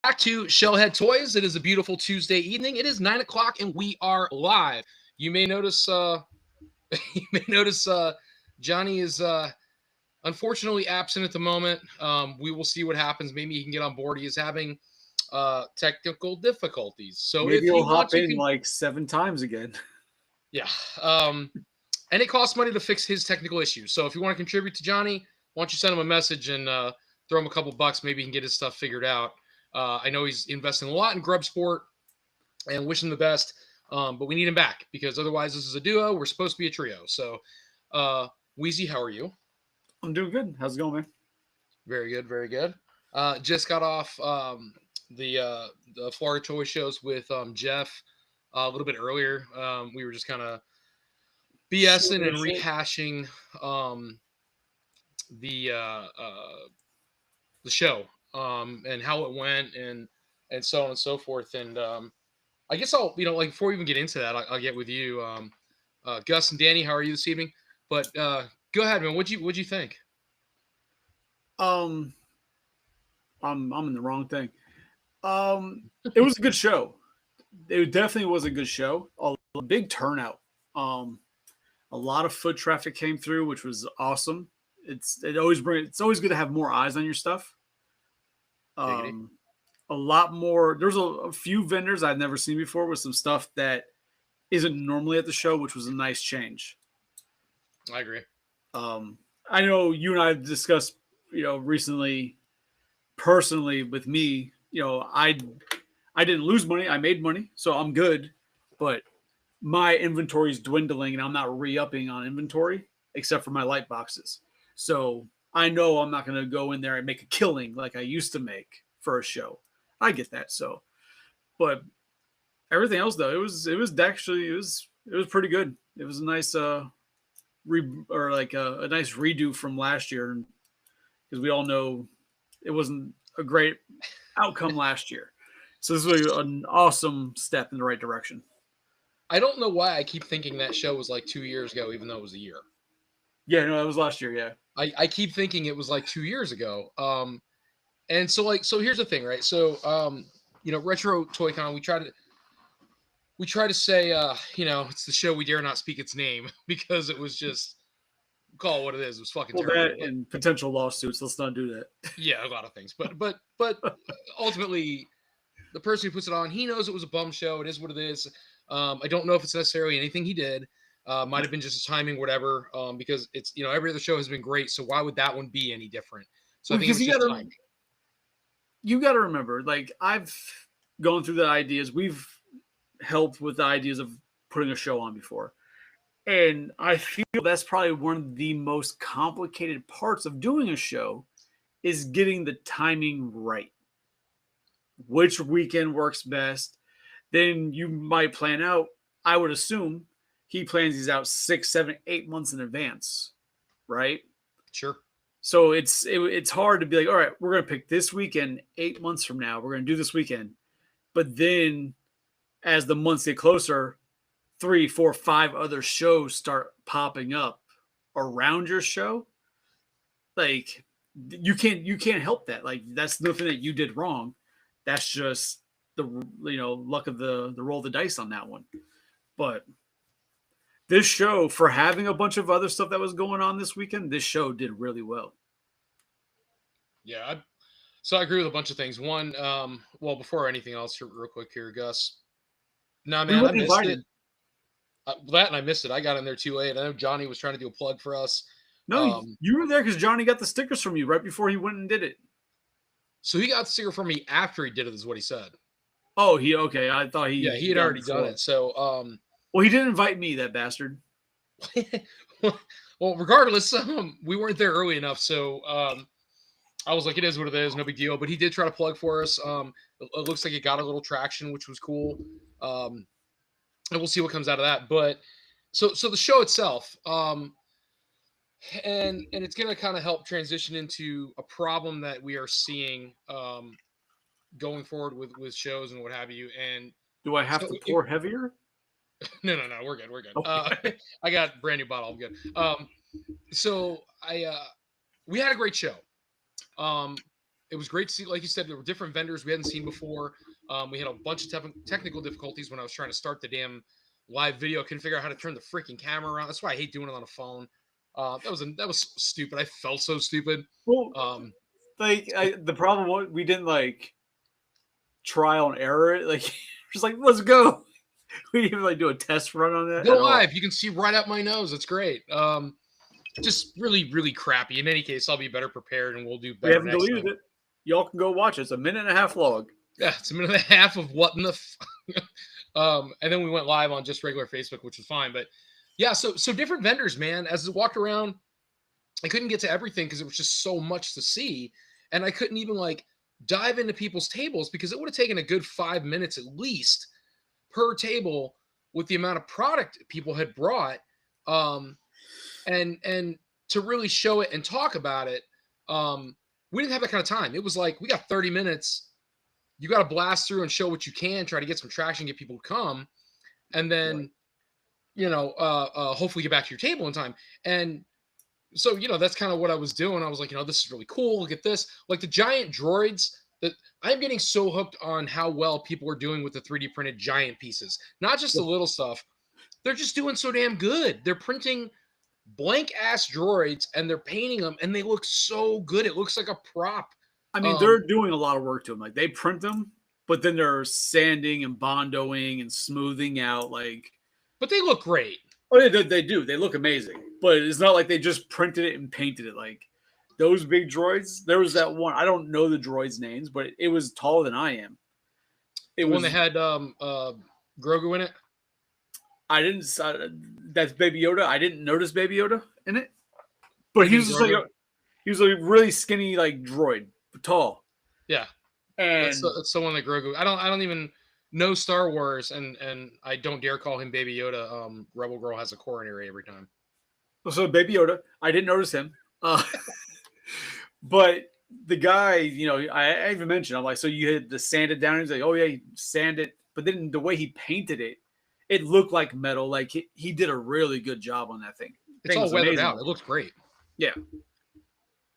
back to Shellhead Toys. It is a beautiful Tuesday evening. It is 9 o'clock and we are live. You may notice Johnny is unfortunately absent at the moment. We will see what happens. Maybe he can get on board. He is having technical difficulties. So Maybe if he'll you want hop to in like 7 times again. yeah. And it costs money to fix his technical issues. So if you want to contribute to Johnny, why don't you send him a message and throw him a couple bucks? Maybe he can get his stuff figured out. I know he's investing a lot in Grub Sport and wish him the best. But we need him back because otherwise this is a duo. We're supposed to be a trio. So, Wheezy, how are you? I'm doing good. How's it going, man? Very good, very good. Just got off the Florida Toy Shows with Jeff a little bit earlier. We were just kind of BSing and rehashing the uh, uh, the show and how it went and so on and so forth. And I guess I'll like before we even get into that, I'll get with you, Gus and Danny. How are you this evening? But go ahead, man. What'd you think? Um, I'm in the wrong thing. It was a good show. It definitely was a good show. A big turnout. Um, a lot of foot traffic came through, which was awesome. It's always good to have more eyes on your stuff. Diggity. Um, a lot more. There's a few vendors I've never seen before with some stuff that isn't normally at the show, which was a nice change. I agree. Um, I know you and I discussed, recently personally with me, I didn't lose money, I made money, so I'm good. But my inventory is dwindling, and I'm not re-upping on inventory except for my light boxes. So I know I'm not going to go in there and make a killing like I used to make for a show. I get that. So, but everything else though, it was pretty good. It was a nice a nice redo from last year because we all know it wasn't a great outcome last year. So this was an awesome step in the right direction. I don't know why I keep thinking that show was like 2 years ago, even though it was a year. Yeah, no, that was last year. Yeah. I keep thinking it was like 2 years ago. And so here's the thing, right? So Retro Toy Con, we try to say it's the show we dare not speak its name because it was just call it what it is. It was fucking Well, terrible. that and potential lawsuits. Let's not do that. Yeah, a lot of things. But ultimately, the person who puts it on, he knows it was a bum show. It is what it is. I don't know if it's necessarily anything he did. Might have been just his timing, whatever. Because it's every other show has been great. So why would that one be any different? So I think it Because was just timing. you got to remember, like I've gone through the ideas. We've helped with the ideas of putting a show on before. And I feel that's probably one of the most complicated parts of doing a show is getting the timing right. Which weekend works best? Then you might plan out. I would assume he plans these out 6, 7, 8 months in advance, right? Sure. So it's hard to be like, all right, we're gonna pick this weekend 8 months from now. We're gonna do this weekend, but then as the months get closer, 3, 4, 5 other shows start popping up around your show. Like you can't help that. Like that's nothing that you did wrong. That's just the luck of the roll of the dice on that one. But this show, for having a bunch of other stuff that was going on this weekend, this show did really well. Yeah. So I agree with a bunch of things. One, well, before anything else, real quick here, Gus. Nah, We man, I weren't missed it. invited. That and I missed it. I got in there too late. I know Johnny was trying to do a plug for us. No, you were there because Johnny got the stickers from you right before he went and did it. So he got the sticker from me after he did it, is what he said. Oh, okay. I thought Yeah, he had already done it. So, well, he didn't invite me, that bastard. well, regardless, we weren't there early enough. So, I was like, it is what it is, no big deal. But he did try to plug for us. It looks like it got a little traction, which was cool. And we'll see what comes out of that. But so the show itself, and it's going to kind of help transition into a problem that we are seeing going forward with shows and what have you. And do I have so to pour heavier? No, we're good. We're good. Okay. I got brand new bottle. I'm good. So we had a great show. Um, It was great to see, like you said, there were different vendors we hadn't seen before. We had a bunch of technical difficulties when I was trying to start the damn live video. Couldn't figure out how to turn the freaking camera around. That's why I hate doing it on a phone. That was stupid. I felt so stupid. Well, Um, the problem was we didn't like trial and error it. Like just like let's go. We didn't even like do a test run on that. Go live. You can see right up my nose. It's great. Just really, really crappy. In any case, I'll be better prepared and we'll do better. We haven't deleted it. Y'all can go watch it. It's a 1.5-minute log. Yeah, it's a 1.5 minutes of what in the and then we went live on just regular Facebook, which was fine. But yeah, so different vendors, man. As I walked around, I couldn't get to everything because it was just so much to see. And I couldn't even like dive into people's tables because it would have taken a good 5 minutes at least per table with the amount of product people had brought. And to really show it and talk about it, we didn't have that kind of time. It was like, we got 30 minutes. You got to blast through and show what you can, try to get some traction, get people to come. And then, hopefully get back to your table in time. And so, that's kind of what I was doing. I was like, this is really cool. Look at this. Like the giant droids that I'm getting so hooked on how well people are doing with the 3D printed giant pieces, not just the little stuff. They're just doing so damn good. They're printing blank ass droids and they're painting them and they look so good. It looks like a prop. I mean, they're doing a lot of work to them. Like they print them, but then they're sanding and bondoing and smoothing out. But they look great. Oh, they do. They look amazing. But it's not like they just printed it and painted it. Like those big droids. There was that one. I don't know the droids' names, but it was taller than I am. It was when they had Grogu in it. I didn't. That's Baby Yoda. I didn't notice Baby Yoda in it, but he was just he was a really skinny like droid, but tall. Yeah, and that's the one that Grogu. I don't even know Star Wars, and I don't dare call him Baby Yoda. Rebel Girl has a coronary every time. So Baby Yoda, I didn't notice him, but the guy, I even mentioned, I'm like, so you had the sanded down. He's like, oh yeah, he sanded, but then the way he painted it. It looked like metal. Like he did a really good job on that thing. It's all weathered out. It looks great. Yeah.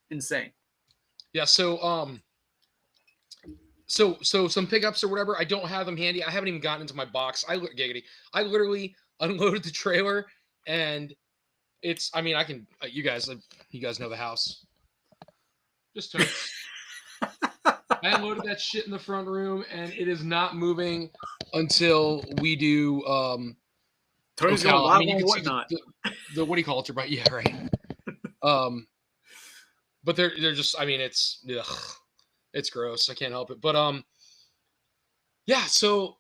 Insane. Yeah. So some pickups or whatever. I don't have them handy. I haven't even gotten into my box. I literally unloaded the trailer and it's, I mean, I can, you guys know the house. Just turn. I unloaded that shit in the front room and it is not moving until we do Tony's going live on whatnot. The what do you call it? Yeah, right. But they're just, I mean, it's gross. I can't help it. But yeah, so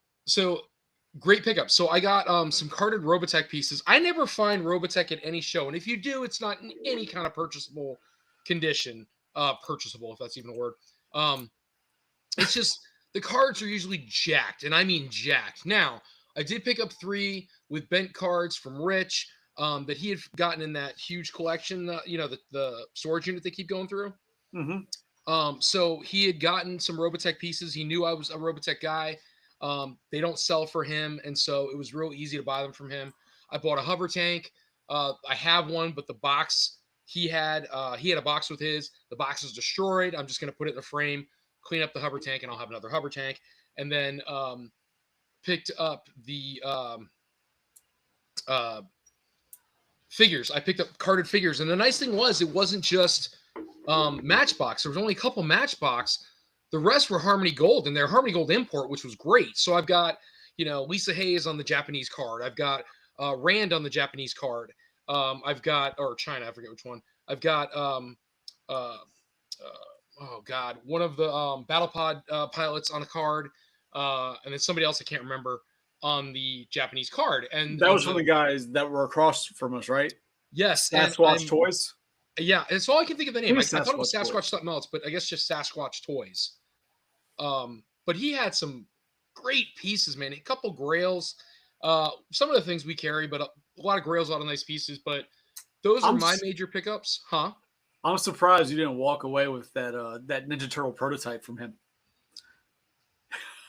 great pickup. So I got some carded Robotech pieces. I never find Robotech at any show, and if you do, it's not in any kind of purchasable condition. Purchasable, if that's even a word. It's just the cards are usually jacked, and I mean jacked. Now, I did pick up 3 with bent cards from Rich that he had gotten in that huge collection, the storage unit they keep going through. Mm-hmm. So he had gotten some Robotech pieces. He knew I was a Robotech guy. They don't sell for him, and so it was real easy to buy them from him. I bought a hover tank. I have one, but the box he had a box with his. The box is destroyed. I'm just going to put it in a frame, clean up the hover tank, and I'll have another hover tank. And then picked up the figures. I picked up carded figures. And the nice thing was it wasn't just Matchbox. There was only a couple Matchbox. The rest were Harmony Gold, and they're Harmony Gold import, which was great. So I've got, Lisa Hayes on the Japanese card. I've got Rand on the Japanese card. I've got, or China, I forget which one. I've got, oh God, one of the battle pod pilots on a card, and then somebody else I can't remember on the Japanese card. And that was from the guys that were across from us, right? Yes. Sasquatch Toys. Yeah, it's all I can think of the name. I thought it was Sasquatch something else, but I guess just Sasquatch Toys. But he had some great pieces, man. A couple grails. Some of the things we carry, but a lot of grails, a lot of nice pieces. But those are my major pickups, huh? I'm surprised you didn't walk away with that Ninja Turtle prototype from him.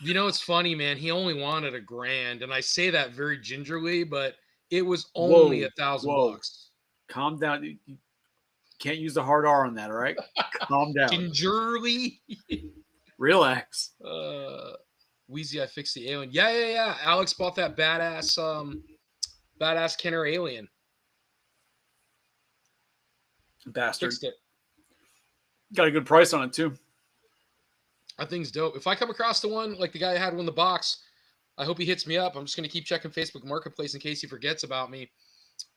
It's funny, man. He only wanted $1,000, and I say that very gingerly, but it was only $1,000. Calm down. Can't use the hard R on that, all right? Calm down. Gingerly. Relax. Wheezy, I fixed the alien. Yeah. Alex bought that badass Kenner alien. Bastard. Fixed it. Got a good price on it, too. That thing's dope. If I come across the one, like the guy had one in the box, I hope he hits me up. I'm just going to keep checking Facebook Marketplace in case he forgets about me.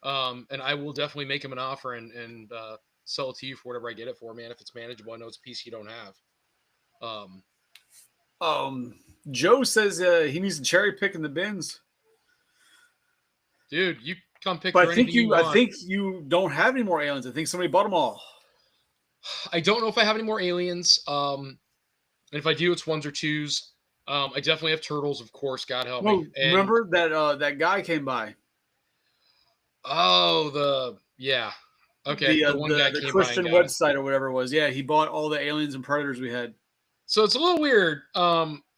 And I will definitely make him an offer and sell it to you for whatever I get it for, man. If it's manageable, I know it's a piece you don't have. Joe says he needs to cherry pick in the bins. Dude, you come pick. But I think you don't have any more aliens. I think somebody bought them all. I don't know if I have any more aliens. And if I do, it's ones or twos. I definitely have turtles, of course. God help me. And, remember that guy came by. Oh, okay. The one guy the came Christian by and got website or whatever it was. Yeah, he bought all the aliens and predators we had. So it's a little weird.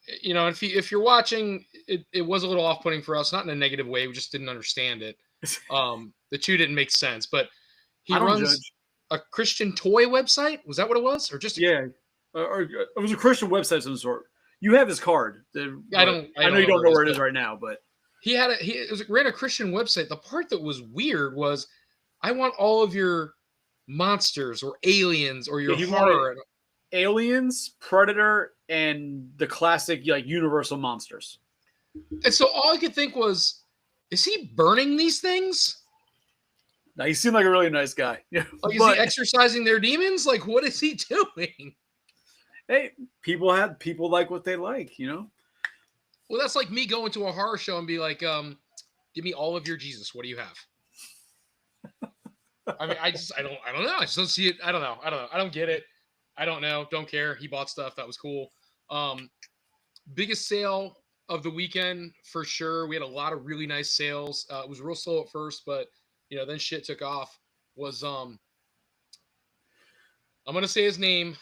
If you're watching, it was a little off-putting for us, not in a negative way. We just didn't understand it. The two didn't make sense. But he runs a Christian toy website. Was that what it was, or just or it was a Christian website of some sort. You have his card. I know you don't know where it is right now, but he ran a Christian website. The part that was weird was, I want all of your monsters or aliens or your horror. Aliens, Predator, and the classic Universal monsters. And so all I could think was, is he burning these things? Now, he seemed like a really nice guy. Like, is he exercising their demons? Like, what is he doing? Hey, people like what they like, Well, that's like me going to a horror show and be like, give me all of your Jesus. What do you have? I mean, I don't know. I just don't see it. I don't know. I don't get it. I don't know. Don't care. He bought stuff. That was cool. Biggest sale of the weekend for sure. We had a lot of really nice sales. It was real slow at first, but then shit took off. Was I'm gonna say his name,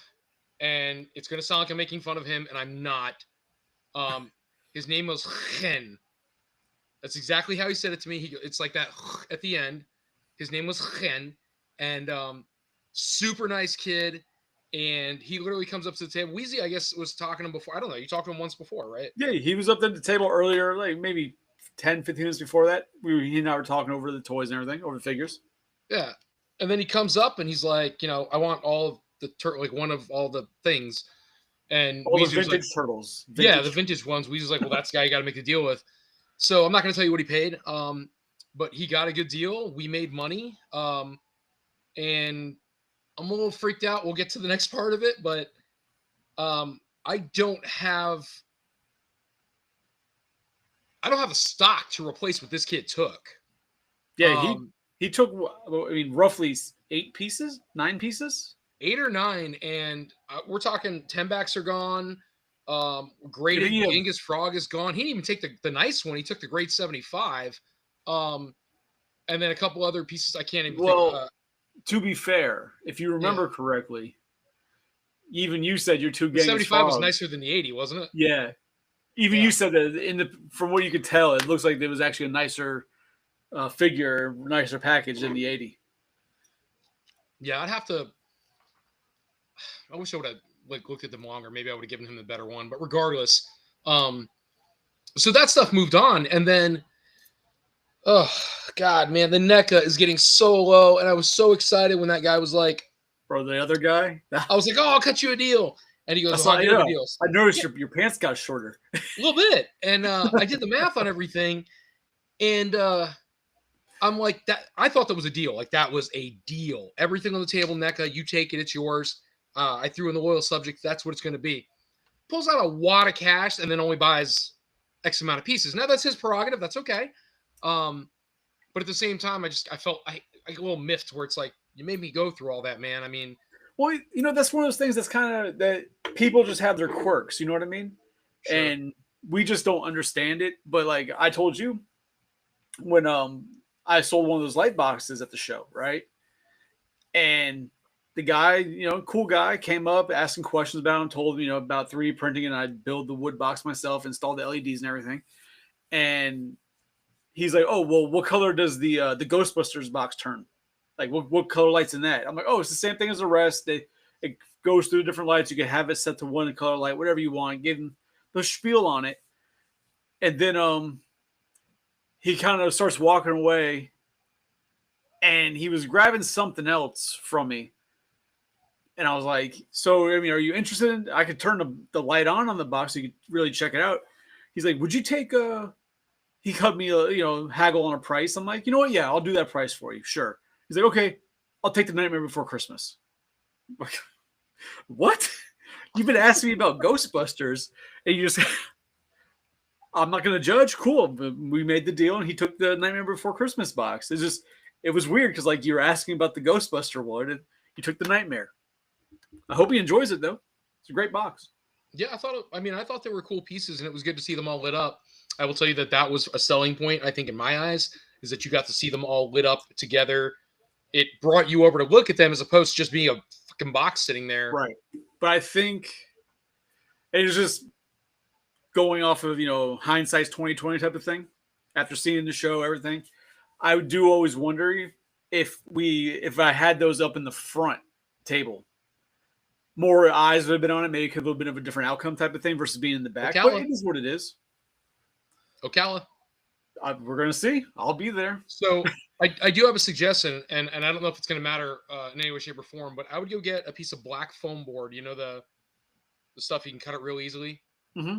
and it's gonna sound like I'm making fun of him, and I'm not. His name was Chen. That's exactly how he said it to me. It's like that at the end. His name was Chen, and super nice kid. And he literally comes up to the table. Wheezy, I guess, was talking to him before. I don't know. You talked to him once before, right? Yeah, he was up at the table earlier, like maybe 10, 15 minutes before that. He and I were talking over the toys and everything, over the figures. Yeah. And then he comes up and he's like, I want all of the one of all the things. And all Weezy the vintage turtles. The vintage ones. Weezy's like, well, that's the guy you got to make the deal with. So I'm not going to tell you what he paid. But he got a good deal. We made money. And I'm a little freaked out. We'll get to the next part of it, but I don't have a stock to replace what this kid took. Yeah, he took, roughly 8 pieces, 9 pieces, 8 or 9, and we're talking 10-backs are gone. Graded Genghis Frog is gone. He didn't even take the nice one. He took the grade 75, and then a couple other pieces I can't even think. To be fair, if you remember correctly, even you said your 2 Genghis 75 Frog was nicer than the 80, wasn't it? Yeah. Even you said that from what you could tell, it looks like there was actually a nicer figure, nicer package than the 80. Yeah, I'd have to. I wish I would have looked at them longer. Maybe I would have given him the better one. But regardless, so that stuff moved on, and then. Oh, God, man, the NECA is getting so low, and I was so excited when that guy was like... Bro, the other guy? I was like, I'll cut you a deal. And he goes, I'll give a deal. I noticed your pants got shorter. A little bit. And I did the math on everything, and I'm like, that. I thought that was a deal. Like, that was a deal. Everything on the table, NECA, you take it, it's yours. I threw in the loyal subject. That's what it's going to be. Pulls out a wad of cash and then only buys X amount of pieces. Now, that's his prerogative. That's okay. But at the same time, I felt I get a little miffed where it's like, you made me go through all that, man. I mean, well, that's one of those things that's kind of that people just have their quirks. You know what I mean? Sure. And we just don't understand it. But like I told you, when I sold one of those light boxes at the show, right? And the guy, cool guy, came up asking questions about him, told about 3D printing, and I'd build the wood box myself, install the LEDs and everything, and he's like, oh, well, what color does the Ghostbusters box turn? Like, what color light's in that? I'm like, oh, it's the same thing as the rest. It goes through different lights. You can have it set to one color light, whatever you want. Give him the spiel on it, and then he kind of starts walking away, and he was grabbing something else from me. And I was like, so, I mean, are you interested in, I could turn the light on the box so you could really check it out. He's like, would you take he cut me haggle on a price. I'm like, you know what? Yeah, I'll do that price for you. Sure. He's like, okay, I'll take the Nightmare Before Christmas. I'm like, what? You've been asking me about Ghostbusters and you just, I'm not going to judge. Cool. We made the deal and he took the Nightmare Before Christmas box. It was weird because like you were asking about the Ghostbuster one and you took the Nightmare. I hope he enjoys it though. It's a great box. Yeah, I thought they were cool pieces, and it was good to see them all lit up. I will tell you that was a selling point, I think, in my eyes, is that you got to see them all lit up together. It brought you over to look at them as opposed to just being a fucking box sitting there. Right. But I think it was just going off of, hindsight's 2020 type of thing. After seeing the show, everything, I do always wonder if I had those up in the front table, more eyes would have been on it. Maybe it could have been of a different outcome type of thing versus being in the back. Ocala. But it is what it is. Ocala. We're going to see. I'll be there. So I do have a suggestion, and I don't know if it's going to matter in any way, shape, or form, but I would go get a piece of black foam board. You know, the stuff you can cut it real easily. Mm-hmm.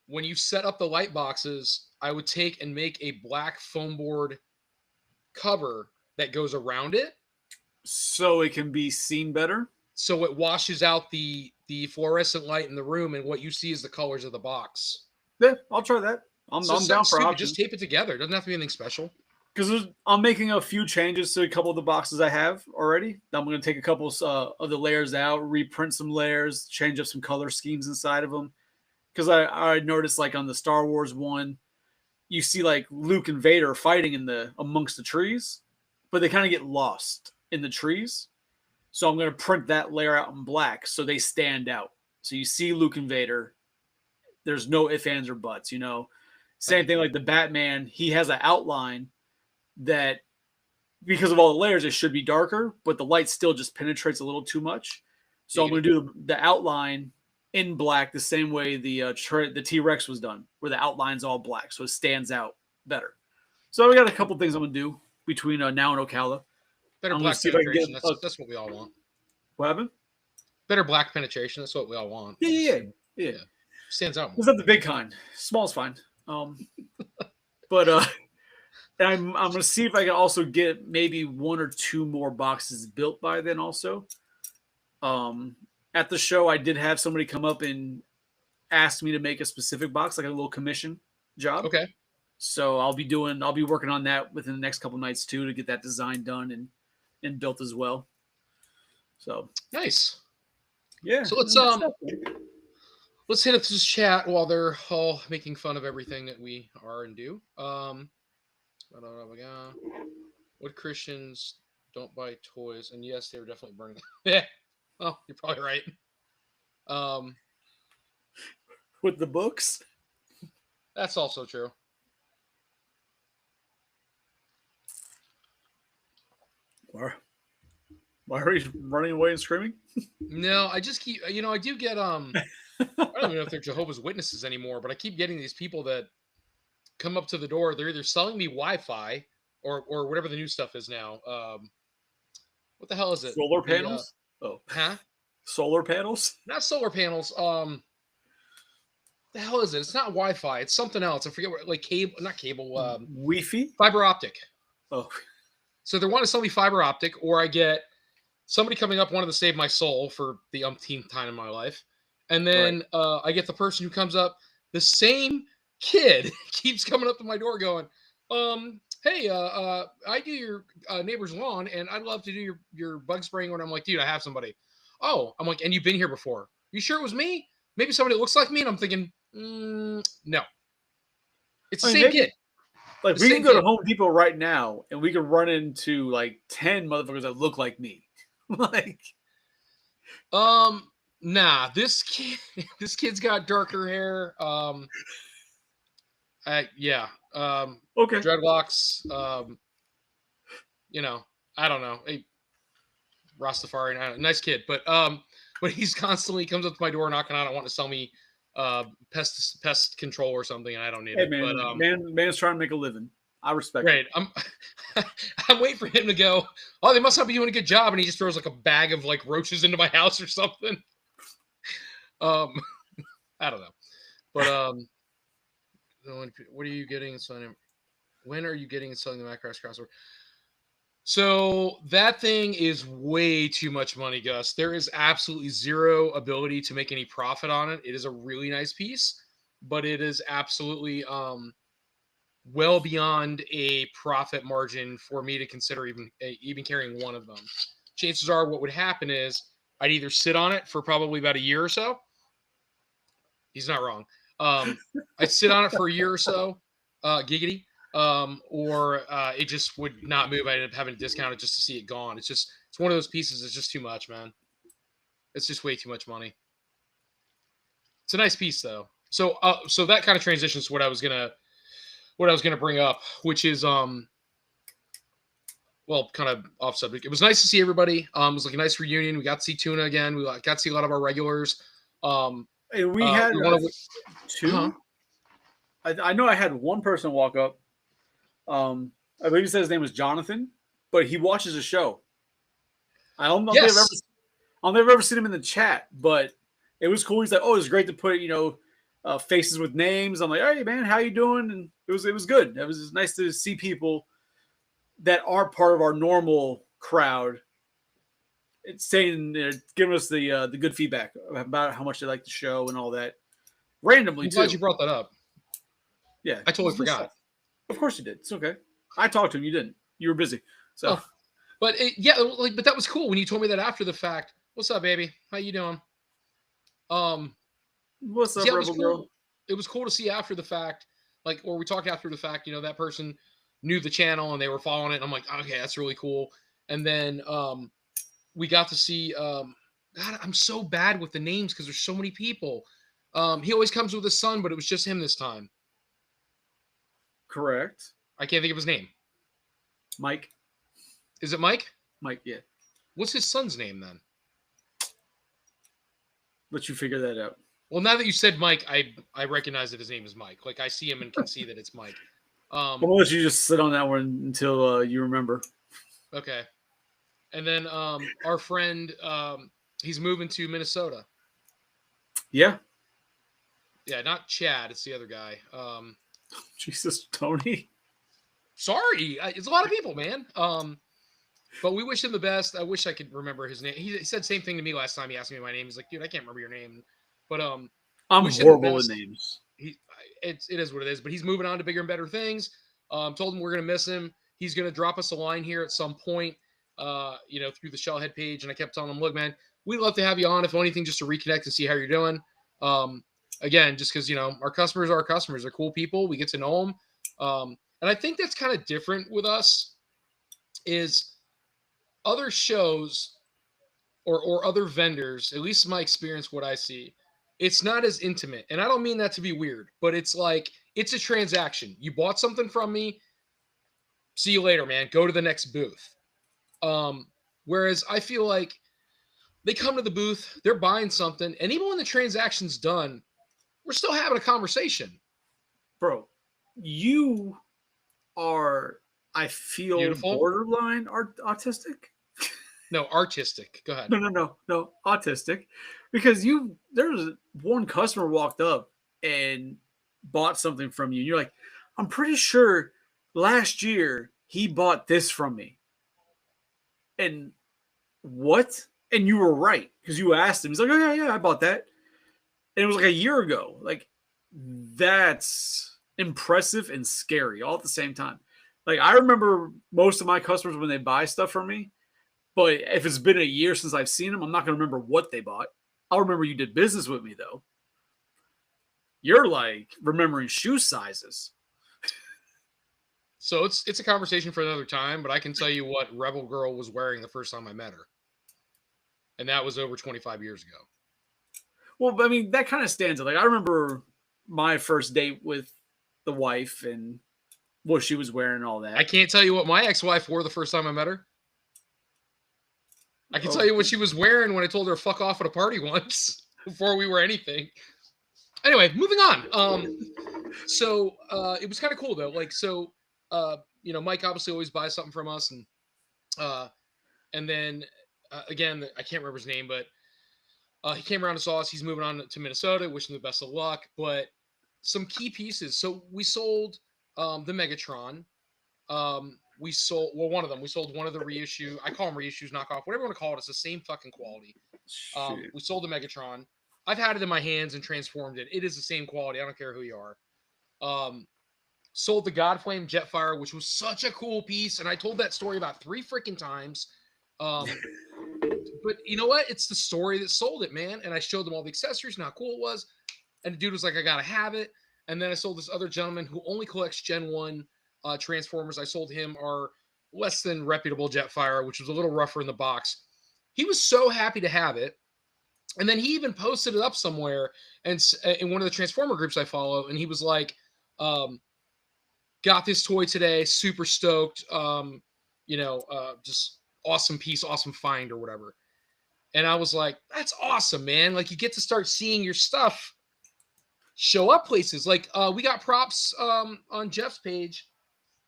When you set up the light boxes, I would take and make a black foam board cover that goes around it. So it can be seen better? So it washes out the fluorescent light in the room, and what you see is the colors of the box. Yeah, I'll try that. I'm down for options. Just tape it together. It doesn't have to be anything special. Because I'm making a few changes to a couple of the boxes I have already. I'm going to take a couple of the layers out, reprint some layers, change up some color schemes inside of them. Because I noticed, like on the Star Wars one, you see like Luke and Vader fighting amongst the trees, but they kind of get lost in the trees. So I'm going to print that layer out in black so they stand out. So you see Luke and Vader. There's no ifs, ands, or buts, Same thing like the Batman. He has an outline that, because of all the layers, it should be darker, but the light still just penetrates a little too much. So I'm going to do the outline in black the same way the T-Rex was done, where the outline's all black, so it stands out better. So we got a couple things I'm going to do between now and Ocala. Better black penetration. That's what we all want. What happened? Better black penetration. That's what we all want. Yeah. Stands out more. It's not the big kind. Small's fine. But I'm going to see if I can also get maybe one or two more boxes built by then also. At the show, I did have somebody come up and ask me to make a specific box, like a little commission job. Okay. So I'll be working on that within the next couple nights too, to get that design done and built as well. So nice. Yeah. So let's hit up this chat while they're all making fun of everything that we are and do. What Christians don't buy toys? And yes, they were definitely burning. Yeah. Oh, you're probably right. With the books? That's also true. Why are you running away and screaming? No, I just keep, I do get, I don't even know if they're Jehovah's Witnesses anymore, but I keep getting these people that come up to the door. They're either selling me Wi-Fi or whatever the new stuff is now. What the hell is it? Solar panels? Huh? Solar panels? Not solar panels. The hell is it? It's not Wi-Fi. It's something else. I forget what, like cable, not cable. Wi-Fi? Fiber optic. Oh. So they want to sell me fiber optic, or I get somebody coming up wanting to save my soul for the umpteenth time in my life. And then I get the person who comes up, the same kid keeps coming up to my door going, hey, I do your neighbor's lawn and I'd love to do your bug spraying. And I'm like, dude, I have somebody. Oh, I'm like, and you've been here before. You sure it was me? Maybe somebody that looks like me. And I'm thinking, no. It's the same kid. Like we can go to Home Depot right now and we can run into like 10 motherfuckers that look like me. Like, nah, this kid's got darker hair. Yeah. Okay. Dreadlocks. I don't know, a Rastafarian, nice kid, but he's constantly comes up to my door knocking on it, wanting to sell me pest control or something, and I don't need Hey it. But man's trying to make a living. I respect it. right, I'm waiting for him to go. Oh, they must not be doing a good job, and he just throws like a bag of like roaches into my house or something. Um, I don't know, but what are you getting and selling? When are you getting and selling the Macross crossover? So that thing is way too much money, Gus. There is absolutely zero ability to make any profit on it. It is a really nice piece, but it is absolutely well beyond a profit margin for me to consider even carrying one of them. Chances are what would happen is I'd either sit on it for probably about a year or so. He's not wrong. I'd sit on it for a year or so, giggity, or it just would not move. I ended up having to discount it just to see it gone. It's one of those pieces. It's just too much, man. It's just way too much money. It's a nice piece though. So that kind of transitions to what I was gonna bring up, which is well, kind of off subject. It was nice to see everybody. It was like a nice reunion. We got to see Tuna again. We got to see a lot of our regulars. Hey, we had two. Huh? I know I had one person walk up. I believe he said his name was Jonathan, but he watches the show. I don't know if I've ever seen him in the chat, but it was cool. He's like, "Oh, it's great to put faces with names." I'm like, "Hey, man, how you doing?" And it was good. It was nice to see people that are part of our normal crowd. It's saying, giving us the good feedback about how much they like the show and all that. Randomly, I'm too. glad you brought that up. Yeah, I totally forgot. Of course you did. It's okay. I talked to him. You didn't. You were busy. So, but but that was cool when you told me that after the fact. What's up, baby? How you doing? What's up, Rebel Girl? It was cool to see after the fact, or we talked after the fact. That person knew the channel and they were following it. And I'm like, okay, that's really cool. And then we got to see. God, I'm so bad with the names because there's so many people. He always comes with his son, but it was just him this time. Correct. I can't think of his name. Mike. Is it Mike? Mike, yeah. What's his son's name then? Let you figure that out. Well, now that you said Mike, I recognize that his name is Mike. Like I see him and can see that it's Mike. I'll let you just sit on that one until you remember. Okay. And then our friend, he's moving to Minnesota. Yeah. Yeah, not Chad. It's the other guy. Jesus, Tony. Sorry. It's a lot of people, man. But we wish him the best. I wish I could remember his name. He said the same thing to me last time he asked me my name. He's like, dude, I can't remember your name. But I'm horrible with names. It is what it is. But he's moving on to bigger and better things. Told him we're gonna miss him. He's gonna drop us a line here at some point. Through the Shellhead page. And I kept telling him, look, man, we'd love to have you on, if anything, just to reconnect and see how you're doing. Again, just because our customers are our customers. They're cool people. We get to know them. And I think that's kind of different with us. Is other shows or other vendors, at least in my experience, what I see, it's not as intimate. And I don't mean that to be weird, but it's like, it's a transaction. You bought something from me. See you later, man. Go to the next booth. Whereas I feel like they come to the booth, they're buying something, and even when the transaction's done, we're still having a conversation. Bro, you are, I feel, beautiful. Borderline autistic. No, artistic. Go ahead. No, autistic. Because there was one customer walked up and bought something from you. And you're like, I'm pretty sure last year he bought this from me. And what? And you were right, because you asked him. He's like, oh, yeah, I bought that. And it was like a year ago. Like, that's impressive and scary all at the same time. Like, I remember most of my customers when they buy stuff from me. But if it's been a year since I've seen them, I'm not going to remember what they bought. I'll remember you did business with me, though. You're like remembering shoe sizes. So it's a conversation for another time, but I can tell you what Rebel Girl was wearing the first time I met her. And that was over 25 years ago. Well, I mean, that kind of stands out. Like, I remember my first date with the wife and what she was wearing and all that. I can't tell you what my ex-wife wore the first time I met her. I can tell you what she was wearing when I told her to fuck off at a party once before we were anything. Anyway, moving on. So it was kind of cool though. Like, so Mike obviously always buys something from us, and then again, I can't remember his name, but he came around and saw us. He's moving on to Minnesota. Wish him the best of luck. But some key pieces. So we sold the Megatron. We sold one of them. We sold one of the reissue. I call them reissues, knockoff, whatever you want to call it. It's the same fucking quality. We sold the Megatron. I've had it in my hands and transformed it. It is the same quality. I don't care who you are. Sold the Godflame Jetfire, which was such a cool piece, and I told that story about 3 freaking times. But you know what? It's the story that sold it, man. And I showed them all the accessories and how cool it was. And the dude was like, I gotta have it. And then I sold this other gentleman who only collects Gen 1 Transformers. I sold him our less than reputable Jetfire, which was a little rougher in the box. He was so happy to have it. And then he even posted it up somewhere and in one of the Transformer groups I follow. And he was like, got this toy today, super stoked. Just awesome piece, awesome find or whatever. And I was like, that's awesome, man. Like, you get to start seeing your stuff show up places. Like, we got props on Jeff's page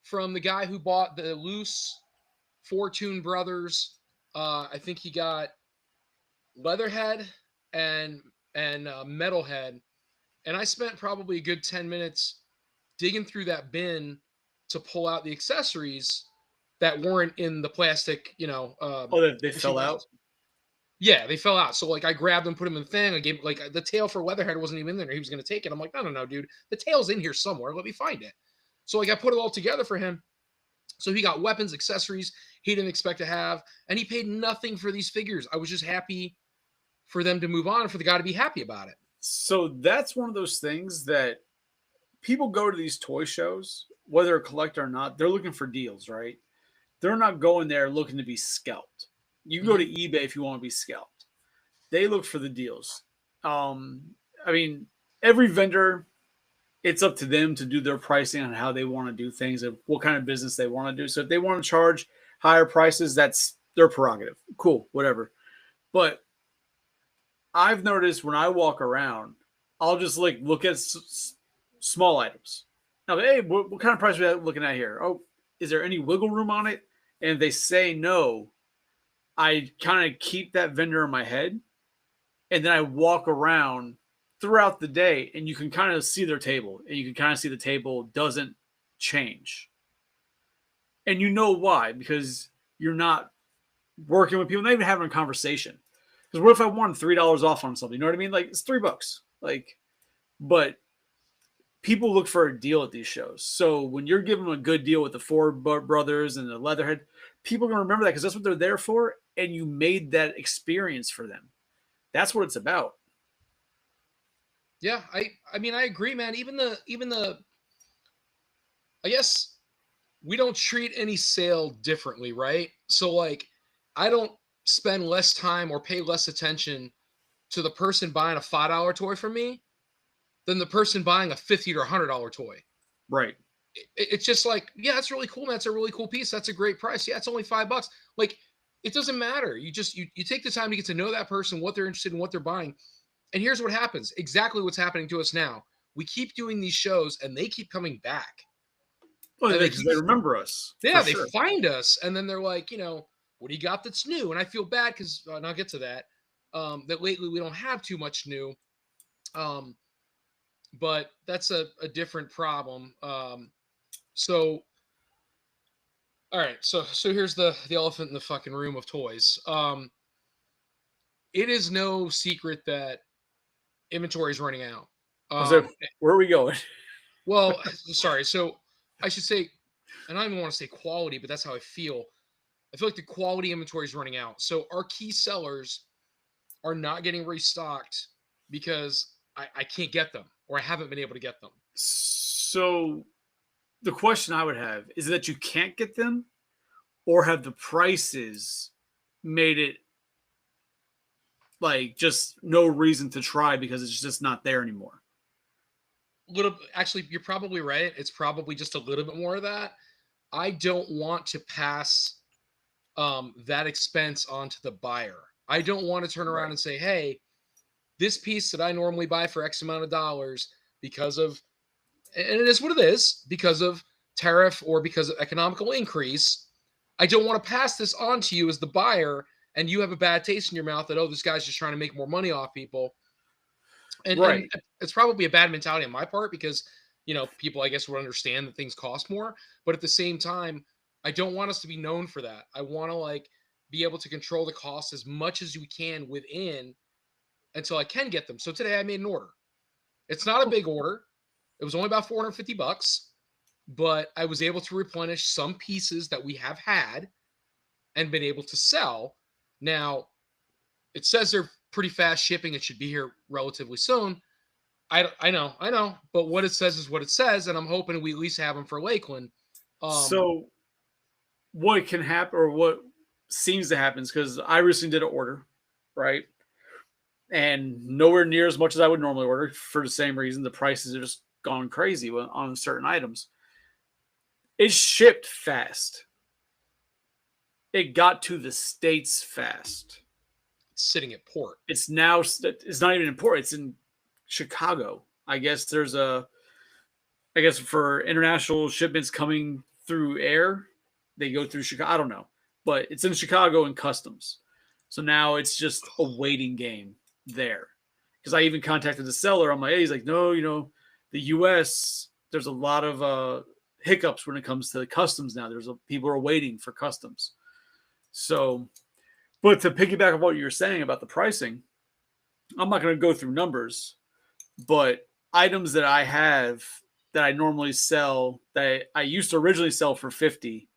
from the guy who bought the loose Fortune Brothers. I think he got Leatherhead and Metalhead. And I spent probably a good 10 minutes digging through that bin to pull out the accessories that weren't in the plastic, they fell out? Yeah, they fell out. So, like, I grabbed them, put them in the thing. I gave, like, the tail for Leatherhead wasn't even in there. He was going to take it. I'm like, no, dude. The tail's in here somewhere. Let me find it. So, like, I put it all together for him. So he got weapons, accessories he didn't expect to have. And he paid nothing for these figures. I was just happy for them to move on, for the guy to be happy about it. So that's one of those things that people go to these toy shows, whether a collector or not, they're looking for deals, right? They're not going there looking to be scalped. You can go to eBay if you want to be scalped. They look for the deals. Every vendor, it's up to them to do their pricing on how they want to do things and what kind of business they want to do. So if they want to charge higher prices, that's their prerogative. Cool, whatever. But I've noticed when I walk around, I'll just look at small items. Now, hey, what kind of price are we looking at here? Oh, is there any wiggle room on it? And if they say no, I kind of keep that vendor in my head, and then I walk around throughout the day, and you can kind of see their table, and you can kind of see the table doesn't change. And you know why? Because you're not working with people, not even having a conversation. Because what if I won $3 off on something? You know what I mean? Like, it's $3. But people look for a deal at these shows. So when you're giving them a good deal with the Ford Brothers and the Leatherhead, people are going to remember that because that's what they're there for. And you made that experience for them. That's what it's about. Yeah, I agree, man. Even the I guess we don't treat any sale differently, right? So, like, I don't spend less time or pay less attention to the person buying a $5 toy from me than the person buying a $50 or $100 toy. Right. It's just like, yeah, that's really cool, man. That's a really cool piece. That's a great price. Yeah, it's only $5. Like, it doesn't matter. You take the time to get to know that person, what they're interested in, what they're buying. And here's what happens. Exactly what's happening to us now. We keep doing these shows and they keep coming back. Well, they remember us. Yeah, they find us. And then they're like, what do you got that's new? And I feel bad because, and I'll get to that, that lately we don't have too much new. But that's a different problem. So, all right. So here's the elephant in the fucking room of toys. It is no secret that inventory is running out. Where are we going? Well, sorry. So I should say, and I don't even want to say quality, but that's how I feel. I feel like the quality inventory is running out. So our key sellers are not getting restocked because I can't get them or I haven't been able to get them. So the question I would have is that you can't get them, or have the prices made it like just no reason to try because it's just not there anymore? Actually, you're probably right. It's probably just a little bit more of that. I don't want to pass that expense onto the buyer. I don't want to turn around Right. and say, hey, this piece that I normally buy for X amount of dollars because of, and it is what it is, because of tariff or because of economical increase, I don't want to pass this on to you as the buyer and you have a bad taste in your mouth that, oh, this guy's just trying to make more money off people. And Right. it's probably a bad mentality on my part because, people I guess would understand that things cost more, but at the same time, I don't want us to be known for that. I want to like be able to control the cost as much as we can within until I can get them. So today I made an order. It's not a big order. It was only about 450 bucks, but I was able to replenish some pieces that we have had and been able to sell. Now, it says they're pretty fast shipping. It should be here relatively soon. I know, but what it says is what it says, and I'm hoping we at least have them for Lakeland. So what can happen, or what seems to happen, is because I recently did an order, right? And nowhere near as much as I would normally order for the same reason. The prices are just gone crazy on certain items. It shipped fast. It got to the States fast. It's sitting at port. It's not even in port. It's in Chicago. I guess for international shipments coming through air, they go through Chicago. I don't know, but it's in Chicago in customs. So now it's just a waiting game there. Because I even contacted the seller. I'm like, hey, he's like, no, the U.S. there's a lot of hiccups when it comes to the customs now. People are waiting for customs. So, but to piggyback on what you were saying about the pricing, I'm not going to go through numbers, but items that I have that I normally sell, that I used to originally sell for 50,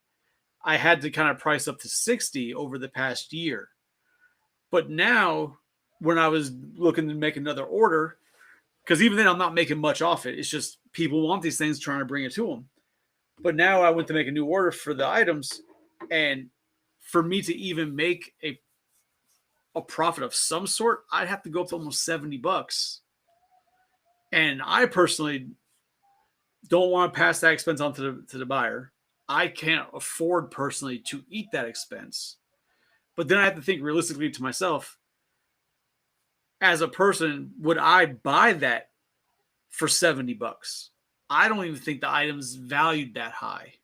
I had to kind of price up to 60 over the past year. But now, when I was looking to make another order, because even then I'm not making much off it. It's just people want these things, trying to bring it to them. But now I went to make a new order for the items, and for me to even make a profit of some sort, I'd have to go up to almost $70. And I personally don't want to pass that expense on to the buyer. I can't afford personally to eat that expense. But then I have to think realistically to myself, as a person, would I buy that for $70? I don't even think the item's valued that high.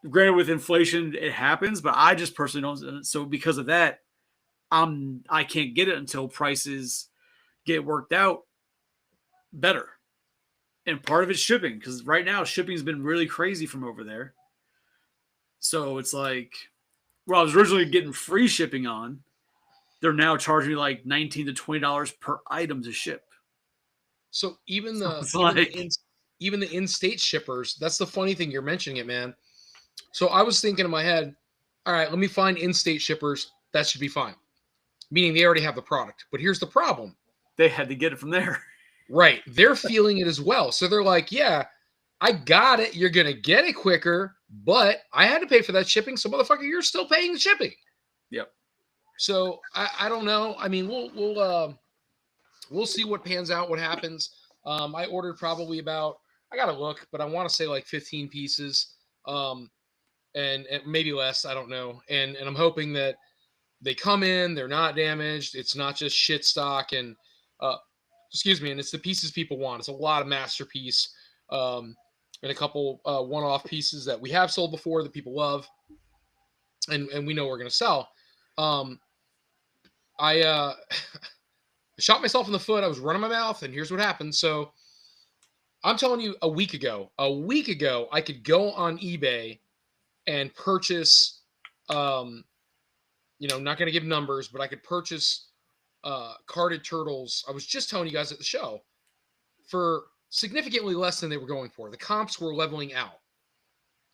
Granted, with inflation, it happens, but I just personally don't. So because of that, I can't get it until prices get worked out better. And part of it's shipping, because right now shipping has been really crazy from over there. So it's like, well, I was originally getting free shipping on. They're now charging me like $19 to $20 per item to ship. So even It's the in-state shippers, that's the funny thing you're mentioning it, man. So I was thinking in my head, all right, let me find in-state shippers. That should be fine. Meaning they already have the product. But here's the problem. They had to get it from there. Right. They're feeling it as well. So they're like, yeah, I got it. You're going to get it quicker, but I had to pay for that shipping. So motherfucker, you're still paying the shipping. Yep. So I don't know. I mean, we'll see what pans out, what happens. I ordered probably about, I got to look, but I want to say like 15 pieces. And maybe less, I don't know. And I'm hoping that they come in, they're not damaged. It's not just shit stock and excuse me, and it's the pieces people want. It's a lot of masterpiece, and a couple one-off pieces that we have sold before that people love, and we know we're gonna sell. I shot myself in the foot. I was running my mouth, and here's what happened. So I'm telling you, a week ago, I could go on eBay and purchase, not going to give numbers, but I could purchase carded turtles. I was just telling you guys at the show for significantly less than they were going for. The comps were leveling out,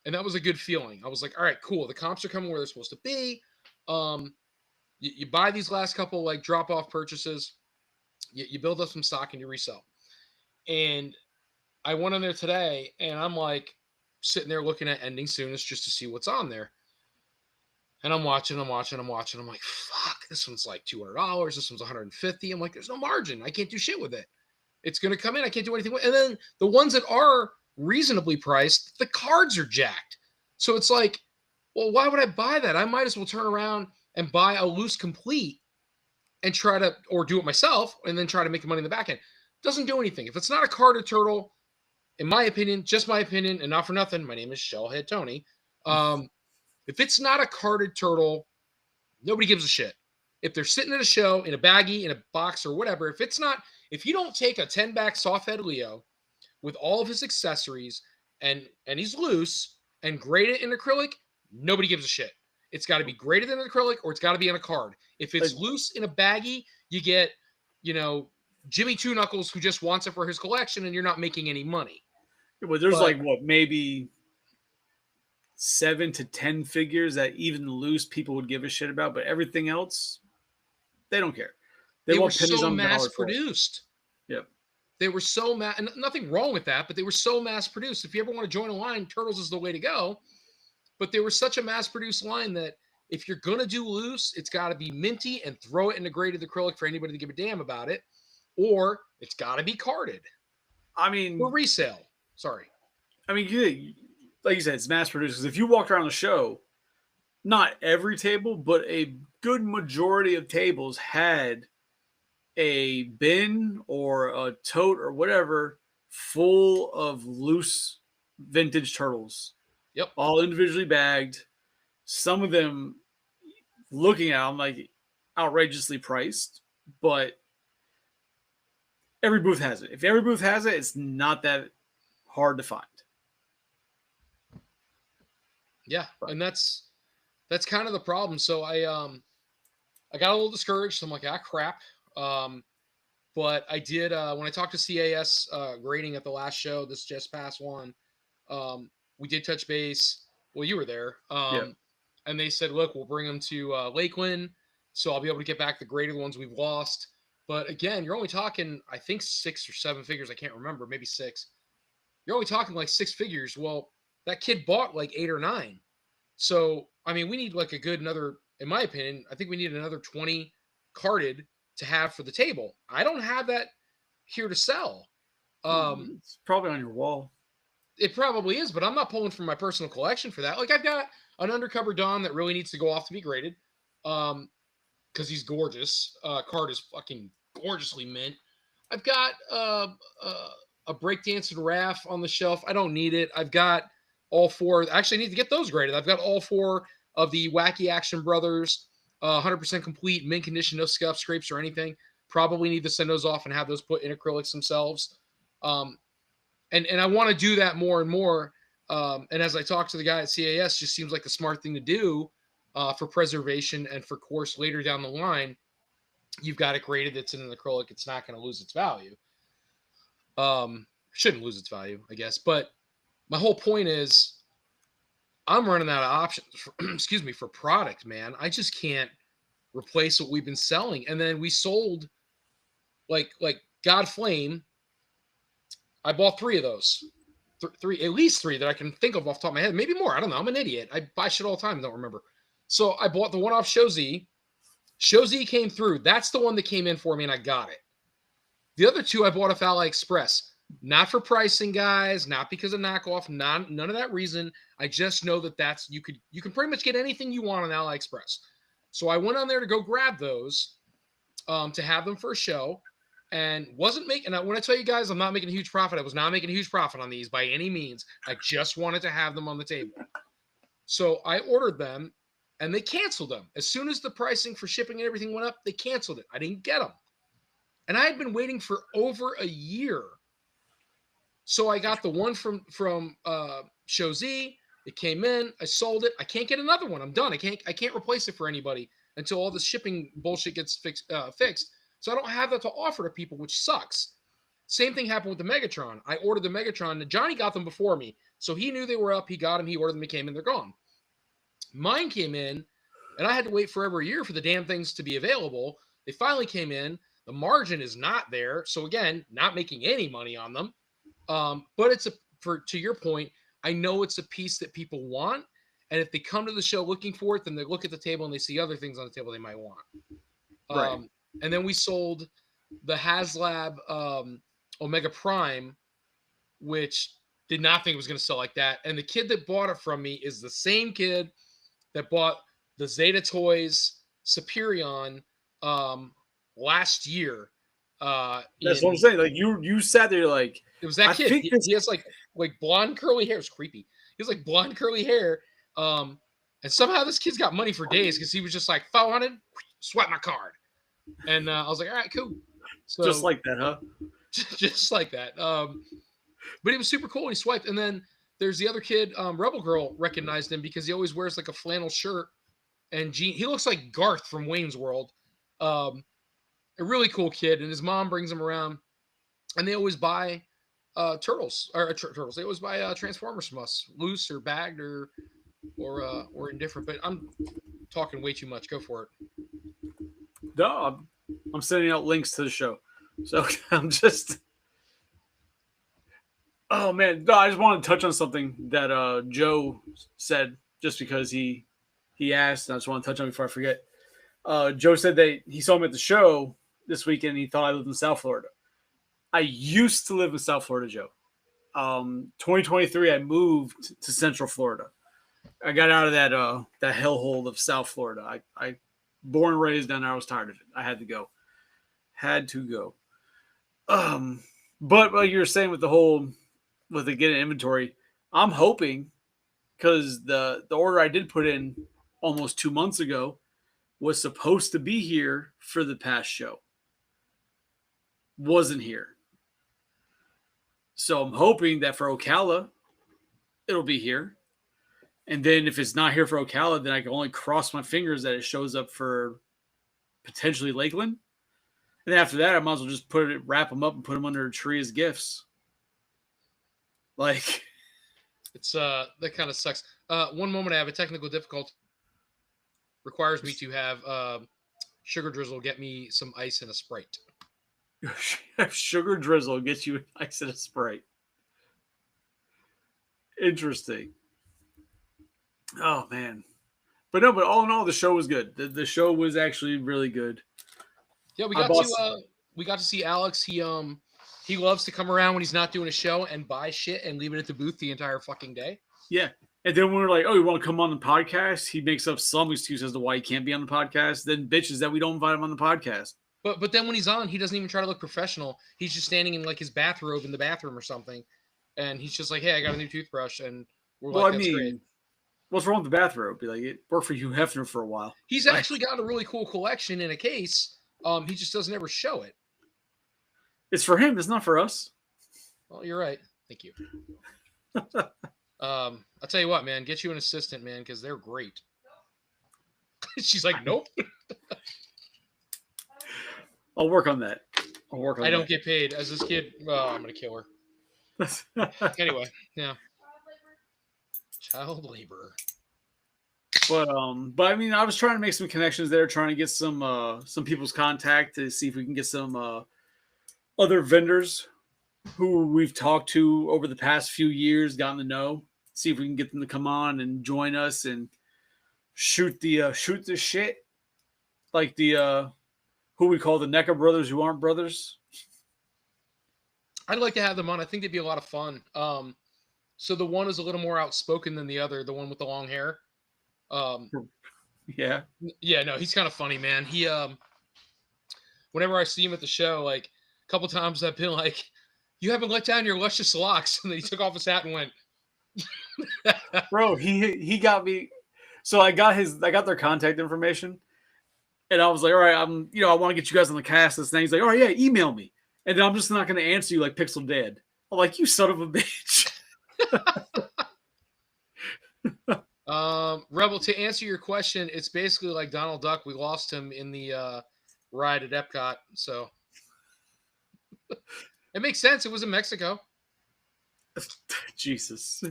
and that was a good feeling. I was like, all right, cool. The comps are coming where they're supposed to be. You buy these last couple like drop off purchases, you build up some stock and you resell. And I went on there today and I'm like sitting there looking at Ending Soonest just to see what's on there. And I'm watching. I'm like, fuck, this one's like $200. This one's $150. I'm like, there's no margin. I can't do shit with it. It's going to come in. I can't do anything with it. And then the ones that are reasonably priced, the cards are jacked. So it's like, Well, why would I buy that? I might as well turn around and buy a loose complete and try to, or do it myself and then try to make the money in the back end. Doesn't do anything. If it's not a carded turtle, in my opinion, just my opinion, and not for nothing, my name is Shellhead Tony. If it's not a carded turtle, nobody gives a shit. If they're sitting at a show in a baggie, in a box, or whatever, if you don't take a 10-back soft-head Leo with all of his accessories and he's loose and grade it in acrylic, nobody gives a shit. It's got to be graded in acrylic or it's got to be on a card. If it's loose in a baggie, you get, Jimmy Two Knuckles who just wants it for his collection and you're not making any money. Well, there's maybe 7 to 10 figures that even loose people would give a shit about, but everything else, they don't care. They were so mass produced. Yep. They were so and nothing wrong with that, but they were so mass produced. If you ever want to join a line, Turtles is the way to go. But they were such a mass produced line that if you're going to do loose, it's got to be minty and throw it in the graded acrylic for anybody to give a damn about it, or it's got to be carded. I mean, or resale. Sorry. I mean, like you said, it's mass produced. Because if you walk around the show, not every table, but a good majority of tables had a bin or a tote or whatever full of loose vintage turtles. Yep. All individually bagged. Some of them, looking at them, like outrageously priced, but every booth has it. If every booth has it, it's not that hard to find. Yeah, and that's kind of the problem. So I got a little discouraged. So I'm like, crap. But I did when I talked to CAS grading at the last show, this just past one, we did touch base. Well, you were there. And they said, look, we'll bring them to Lakeland, so I'll be able to get back the graded ones we've lost. But again, you're only talking, I think 6 or 7 figures. I can't remember, maybe 6. You're only talking like 6 figures. Well, that kid bought like 8 or 9. So, I mean, we need like a good another, in my opinion, I think we need another 20 carded to have for the table. I don't have that here to sell. It's probably on your wall. It probably is, but I'm not pulling from my personal collection for that. Like, I've got an Undercover Don that really needs to go off to be graded because he's gorgeous. Card is fucking gorgeously mint. I've got a breakdancing Raph on the shelf. I don't need it. I've got all 4. Actually, I need to get those graded. I've got all 4 of the Wacky Action Brothers, 100% complete, mint condition, no scuff, scrapes, or anything. Probably need to send those off and have those put in acrylics themselves. And I want to do that more and more. And as I talk to the guy at CAS, just seems like the smart thing to do for preservation and for course later down the line. You've got it graded. It's in an acrylic. It's not going to lose its value. Shouldn't lose its value, I guess. But my whole point is I'm running out of options for, for product, man. I just can't replace what we've been selling. And then we sold like God Flame. I bought 3 of those. 3, at least 3 that I can think of off the top of my head. Maybe more. I don't know. I'm an idiot. I buy shit all the time and don't remember. So I bought the one off Show Z. Show Z came through. That's the one that came in for me and I got it. The other 2 I bought off AliExpress. Not for pricing, guys. Not because of knockoff. None of that reason. I just know that you can pretty much get anything you want on AliExpress. So I went on there to go grab those to have them for a show. And wasn't making, and when I tell you guys, I'm not making a huge profit. I was not making a huge profit on these by any means. I just wanted to have them on the table. So I ordered them and they canceled them. As soon as the pricing for shipping and everything went up, they canceled it. I didn't get them. And I had been waiting for over a year. So I got the one from Show Z. It came in. I sold it. I can't get another one. I'm done. I can't replace it for anybody until all the shipping bullshit gets fixed. So I don't have that to offer to people, which sucks. Same thing happened with the Megatron. I ordered the Megatron. And Johnny got them before me. So he knew they were up. He got them. He ordered them. They came in. They're gone. Mine came in, and I had to wait forever a year for the damn things to be available. They finally came in. The margin is not there. So again, not making any money on them. But it's to your point, I know it's a piece that people want. And if they come to the show looking for it, then they look at the table and they see other things on the table they might want. Right. And then we sold the HasLab Omega Prime, which did not think it was going to sell like that. And the kid that bought it from me is the same kid that bought the Zeta Toys Superion last year. That's what I'm saying. Like you sat there like It was that I kid. think He has like blonde curly hair. It's creepy. He has like blonde curly hair. And somehow this kid's got money for days because he was just like 500, swipe my card. And I was like, all right, cool. So just like that, huh? just like that. But he was super cool. And he swiped. And then there's the other kid, Rebel Girl recognized him because he always wears like a flannel shirt and jeans. He looks like Garth from Wayne's World. A really cool kid. And his mom brings him around. And they always buy turtles. They always buy Transformers from us, loose or bagged or indifferent. But I'm talking way too much. Go for it. No, I'm sending out links to the show. So I'm just. Oh man, no, I just want to touch on something that Joe said, just because he asked, and I just want to touch on it before I forget. Joe said that he saw me at the show this weekend. And he thought I lived in South Florida. I used to live in South Florida, Joe. 2023, I moved to Central Florida. I got out of that hellhole of South Florida. I born and raised down there. I was tired of it. I had to go. But like you were saying with the getting inventory, I'm hoping, because the order I did put in almost 2 months ago was supposed to be here for the past show. Wasn't here. So I'm hoping that for Ocala, it'll be here. And then if it's not here for Ocala, then I can only cross my fingers that it shows up for potentially Lakeland. And then after that, I might as well just wrap them up and put them under a tree as gifts. Like, it's that kind of sucks. One moment I have a technical difficulty. Requires me to have Sugar Drizzle get me some ice and a Sprite. Sugar Drizzle gets you ice and a Sprite. Interesting. Oh man, but all in all, the show was good. The show was actually really good. Yeah, we got to see Alex. He loves to come around when he's not doing a show and buy shit and leave it at the booth the entire fucking day. Yeah. And then when we're like, oh, you want to come on the podcast? He makes up some excuse as to why he can't be on the podcast. Then bitches that we don't invite him on the podcast. But then when he's on, he doesn't even try to look professional. He's just standing in like his bathrobe in the bathroom or something. And he's just like, hey, I got a new toothbrush. And we're like, that's great. What's wrong with the bathrobe? Be like, it worked for Hugh Hefner for a while. He's actually got a really cool collection in a case. He just doesn't ever show it. It's for him. It's not for us. Well, you're right. Thank you. I'll tell you what, man. Get you an assistant, man, because they're great. She's like, nope. I'll work on that. I don't get paid. As this kid, I'm going to kill her. Anyway, yeah. Child labor. But I mean, I was trying to make some connections there, trying to get some people's contact to see if we can get some other vendors who we've talked to over the past few years, gotten to know, see if we can get them to come on and join us and shoot the shit, like the who we call the NECA brothers who aren't brothers. I'd like to have them on. I think they'd be a lot of fun. So the one is a little more outspoken than the other, the one with the long hair. Yeah, no, he's kind of funny, man. He whenever I see him at the show, like a couple times I've been like, you haven't let down your luscious locks. And then he took off his hat and went. Bro, he got me. So I got their contact information, and I was like, all right, I want to get you guys on the cast. This thing. He's like, all right, yeah, email me, and then I'm just not going to answer you like Pixel Dead. I'm like, you son of a bitch. Rebel, to answer your question, it's basically like Donald Duck. We lost him in the ride at Epcot, so it makes sense. It was in Mexico. Jesus.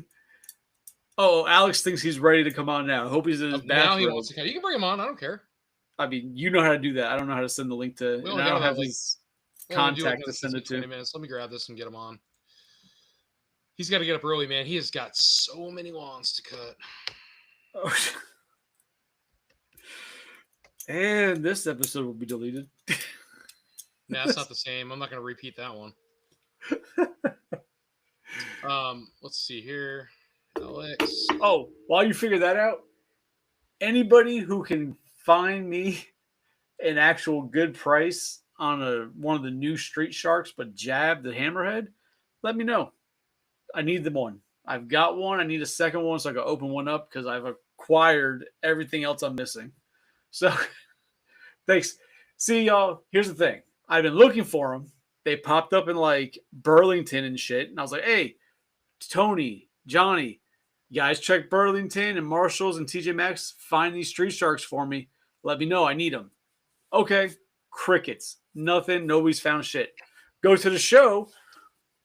Oh, Alex thinks he's ready to come on now. I hope he's in his bathroom. Now he wants to come. You can bring him on. I don't care. I mean, you know how to do that. I don't know how to send the link to. And I don't have his contact to send it to. 20 minutes. Let me grab this and get him on. He's got to get up early, man. He has got so many lawns to cut. Oh. And this episode will be deleted. Nah, it's not the same. I'm not going to repeat that one. Let's see here. Alex. Oh, while you figure that out, anybody who can find me an actual good price on one of the new Street Sharks, but jab the Hammerhead, let me know. I need them one. I've got one. I need a second one so I can open one up because I've acquired everything else I'm missing. So thanks. See, y'all, here's the thing. I've been looking for them. They popped up in like Burlington and shit. And I was like, hey, Tony, Johnny, you guys check Burlington and Marshalls and TJ Maxx. Find these Street Sharks for me. Let me know. I need them. Okay. Crickets. Nothing. Nobody's found shit. Go to the show.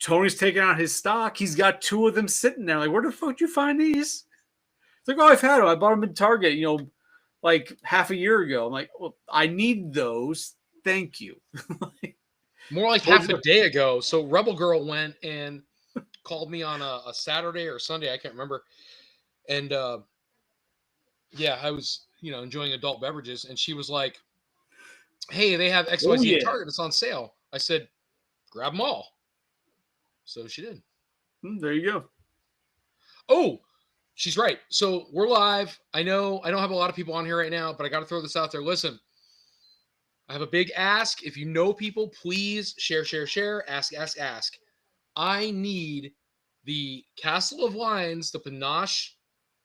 Tony's taking out his stock. He's got 2 of them sitting there. Like, where the fuck did you find these? It's like, oh, I've had them. I bought them in Target, like half a year ago. I'm like, well, I need those. Thank you. More like half a day ago. So Rebel Girl went and called me on a Saturday or Sunday. I can't remember. And yeah, I was, enjoying adult beverages. And she was like, hey, they have XYZ at Target. It's on sale. I said, grab them all. So she did. There you go. Oh, she's right. So we're live. I know I don't have a lot of people on here right now, but I got to throw this out there. Listen, I have a big ask. If you know people, please share. Ask. I need the Castle of Lions, the Panache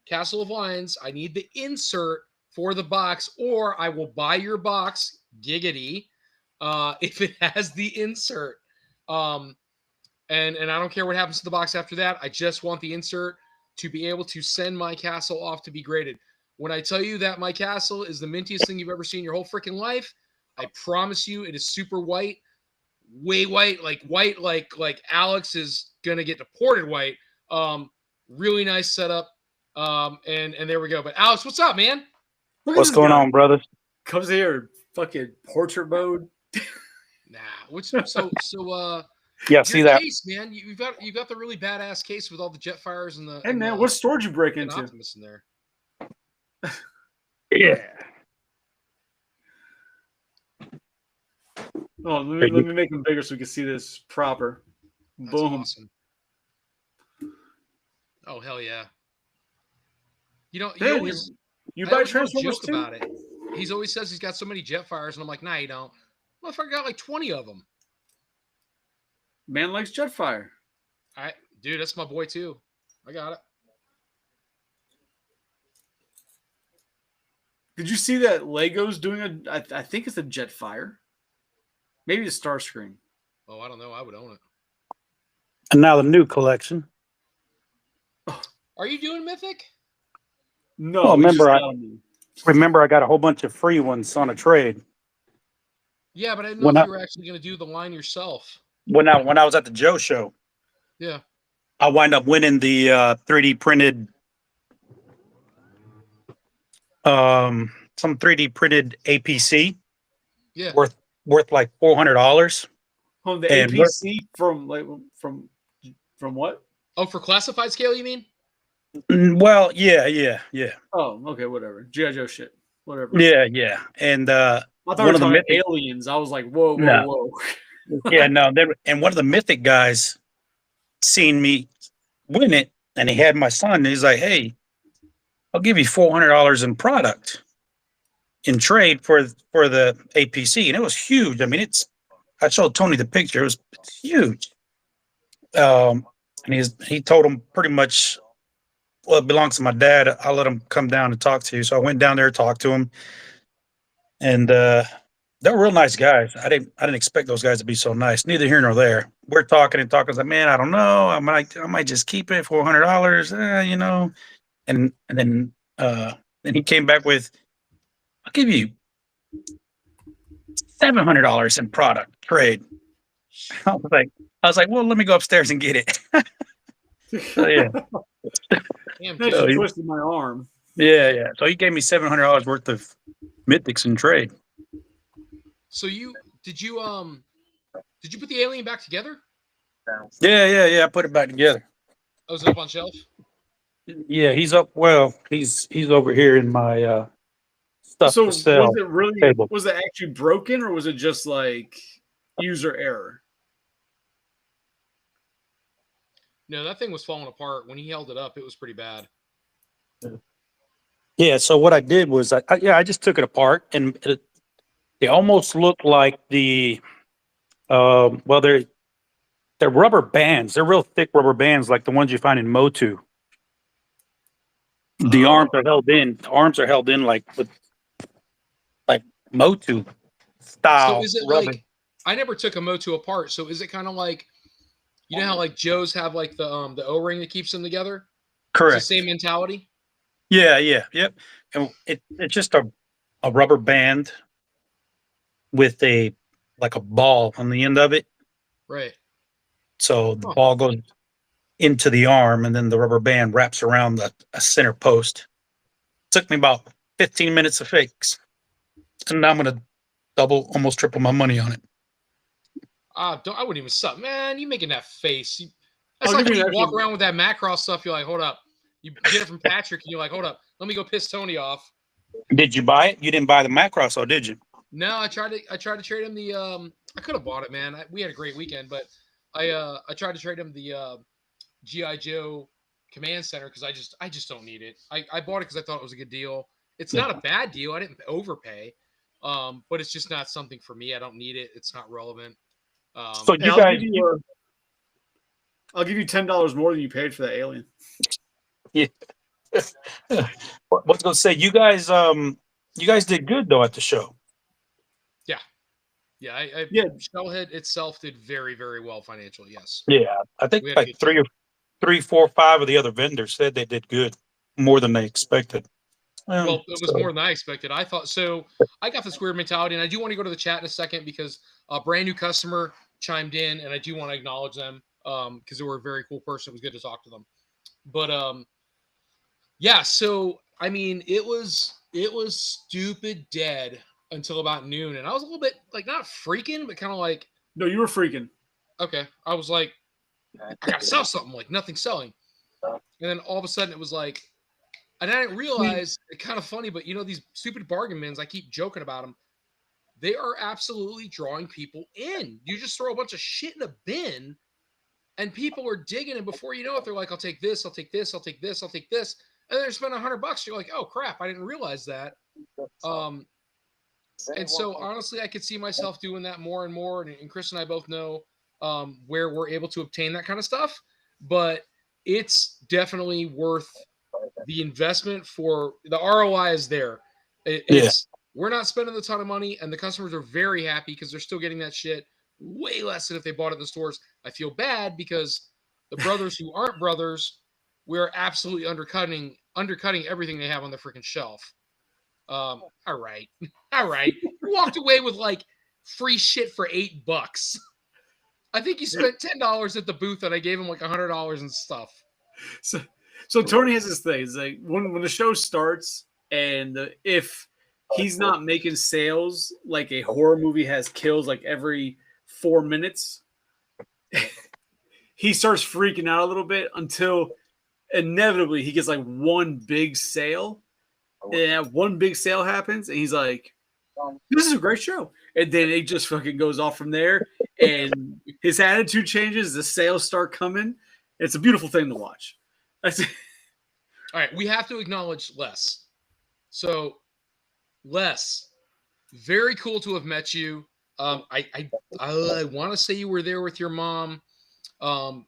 Castle of Lions. I need the insert for the box, or I will buy your box, giggity, if it has the insert. And I don't care what happens to the box after that. I just want the insert to be able to send my castle off to be graded. When I tell you that my castle is the mintiest thing you've ever seen in your whole freaking life, I promise you it is super white, way white, like Alex is gonna get deported white. Really nice setup. And there we go. But Alex, what's up, man? What's going on, brothers? Comes here, fucking portrait mode. Nah, so yeah, see that case, man. You got the really badass case with all the Jetfires and the. Hey, man, what store did you break into? Optimus in there. Yeah. Oh, let me make them bigger so we can see this proper. That's Boom. Awesome. Oh hell yeah! You buy Transformers too? About it. He's always says he's got so many Jetfires, and I'm like, nah, you don't. Motherfucker got like 20 of them. Man likes Jetfire. Dude, that's my boy too. I got it. Did you see that Lego's doing I think it's a Jetfire. Maybe a Starscream. Oh, I don't know. I would own it. And now the new collection. Are you doing Mythic? No. Oh, remember I got a whole bunch of free ones on a trade. Yeah, but I didn't know if you were actually going to do the line yourself. When I was at the Joe show. Yeah. I wind up winning the 3D printed some 3D printed APC. Yeah. Worth like $400. Oh, the APC from what? Oh, for classified scale, you mean? Well, yeah. Oh, okay, whatever. G.I. Joe shit. Whatever. Yeah. And I thought one of the aliens. I was like, whoa. Yeah, no. And one of the Mythic guys seen me win it, and he had my son. And he's like, "Hey, I'll give you $400 in product in trade for the APC," and it was huge. I mean, I showed Tony the picture. It's huge. And he told him pretty much, well, it belongs to my dad. I'll let him come down and talk to you. So I went down there, talked to him, and they were real nice guys. I didn't expect those guys to be so nice. Neither here nor there. We're talking. I was like, man, I don't know. I might just keep it for $400, And then he came back with, I'll give you $700 in product trade. I was like, well, let me go upstairs and get it. So, yeah. Damn, twisted my arm. Yeah. So he gave me $700 worth of Mythics in trade. So did you put the alien back together? Yeah. I put it back together. Oh, is it up on shelf? Yeah, he's up. Well, he's over here in my stuff to sell. Was it actually broken, or was it just like user error? No, that thing was falling apart. When he held it up, it was pretty bad. Yeah. So what I did was, I just took it apart, and they almost look like well, they're rubber bands. They're real thick rubber bands, like the ones you find in Motu. The Oh, arms are held in. The arms are held in like with like Motu So style is it rubber. like I never took a Motu apart? So is it kind of like you know how like Joe's have like the O ring that keeps them together? It's the Correct. same mentality, Yeah. Yeah. Yep. And it's just a rubber band with like a ball on the end of it. right? So the Huh. ball goes into the arm, and then the rubber band wraps around a center post. Took me about 15 minutes to fix, and now I'm gonna double, almost triple my money on it. I wouldn't even suck, man. You making that face? That's I'll like give when you you an walk extra. around with that Macross stuff. You're like, hold up. You get it from Patrick, and you're like, hold up. Let me go piss Tony off. Did you buy it? You didn't buy the Macross, or did you? No, I tried to trade him the I could have bought it, man. We had a great weekend, but I tried to trade him the GI Joe Command Center because I just don't need it. I bought it because I thought it was a good deal. It's not a bad deal. I didn't overpay, but it's just not something for me. I don't need it. It's not relevant. So Hey, you guys, I'll give you $10 more than you paid for that alien. yeah. What's gonna say? You guys did good though at the show. Yeah, Yeah. Shellhead itself did very, very well financially. Yes, Yeah, I think we had a like good time. three, four, five of the other vendors said they did good, more than they expected. Well, it was So more than I expected. I thought so. I got this weird mentality, and I do want to go to the chat in a second because a brand new customer chimed in, and I do want to acknowledge them because they were a very cool person. It was good to talk to them. But yeah. So I mean, it was stupid dead until about noon, and I was a little bit like not freaking, but kind of like No, you were freaking. okay. I was like, I gotta sell something. Like nothing's selling, and then all of a sudden it was like. And I didn't realize it's kind of funny, but you know, these stupid bargain bins, I keep joking about them. They are absolutely drawing people in. You just throw a bunch of shit in a bin and people are digging. And before you know it, they're like, I'll take this, I'll take this, I'll take this, I'll take this. And they're spending $100. You're like, oh crap, I didn't realize that. Um, and so honestly, I could see myself doing that more and more. And Chris and I both know where we're able to obtain that kind of stuff. But it's definitely worth the investment for the ROI is there. yeah, It's we're not spending a ton of money, and the customers are very happy because they're still getting that shit way less than if they bought it in the stores. I feel bad because the brothers who aren't brothers, we're absolutely undercutting everything they have on the freaking shelf. All right, all right. Walked away with like free shit for $8. I think he spent $10 at the booth, and I gave him like $100 and stuff. So, so Tony has this thing. It's like when the show starts, and if he's not making sales, like a horror movie has kills like every 4 minutes, he starts freaking out a little bit until inevitably he gets like one big sale. And that one big sale happens, and he's like, "This is a great show." And then it just fucking goes off from there, and his attitude changes. The sales start coming. It's a beautiful thing to watch. That's All right, we have to acknowledge Les. So, Les, very cool to have met you. I want to say you were there with your mom.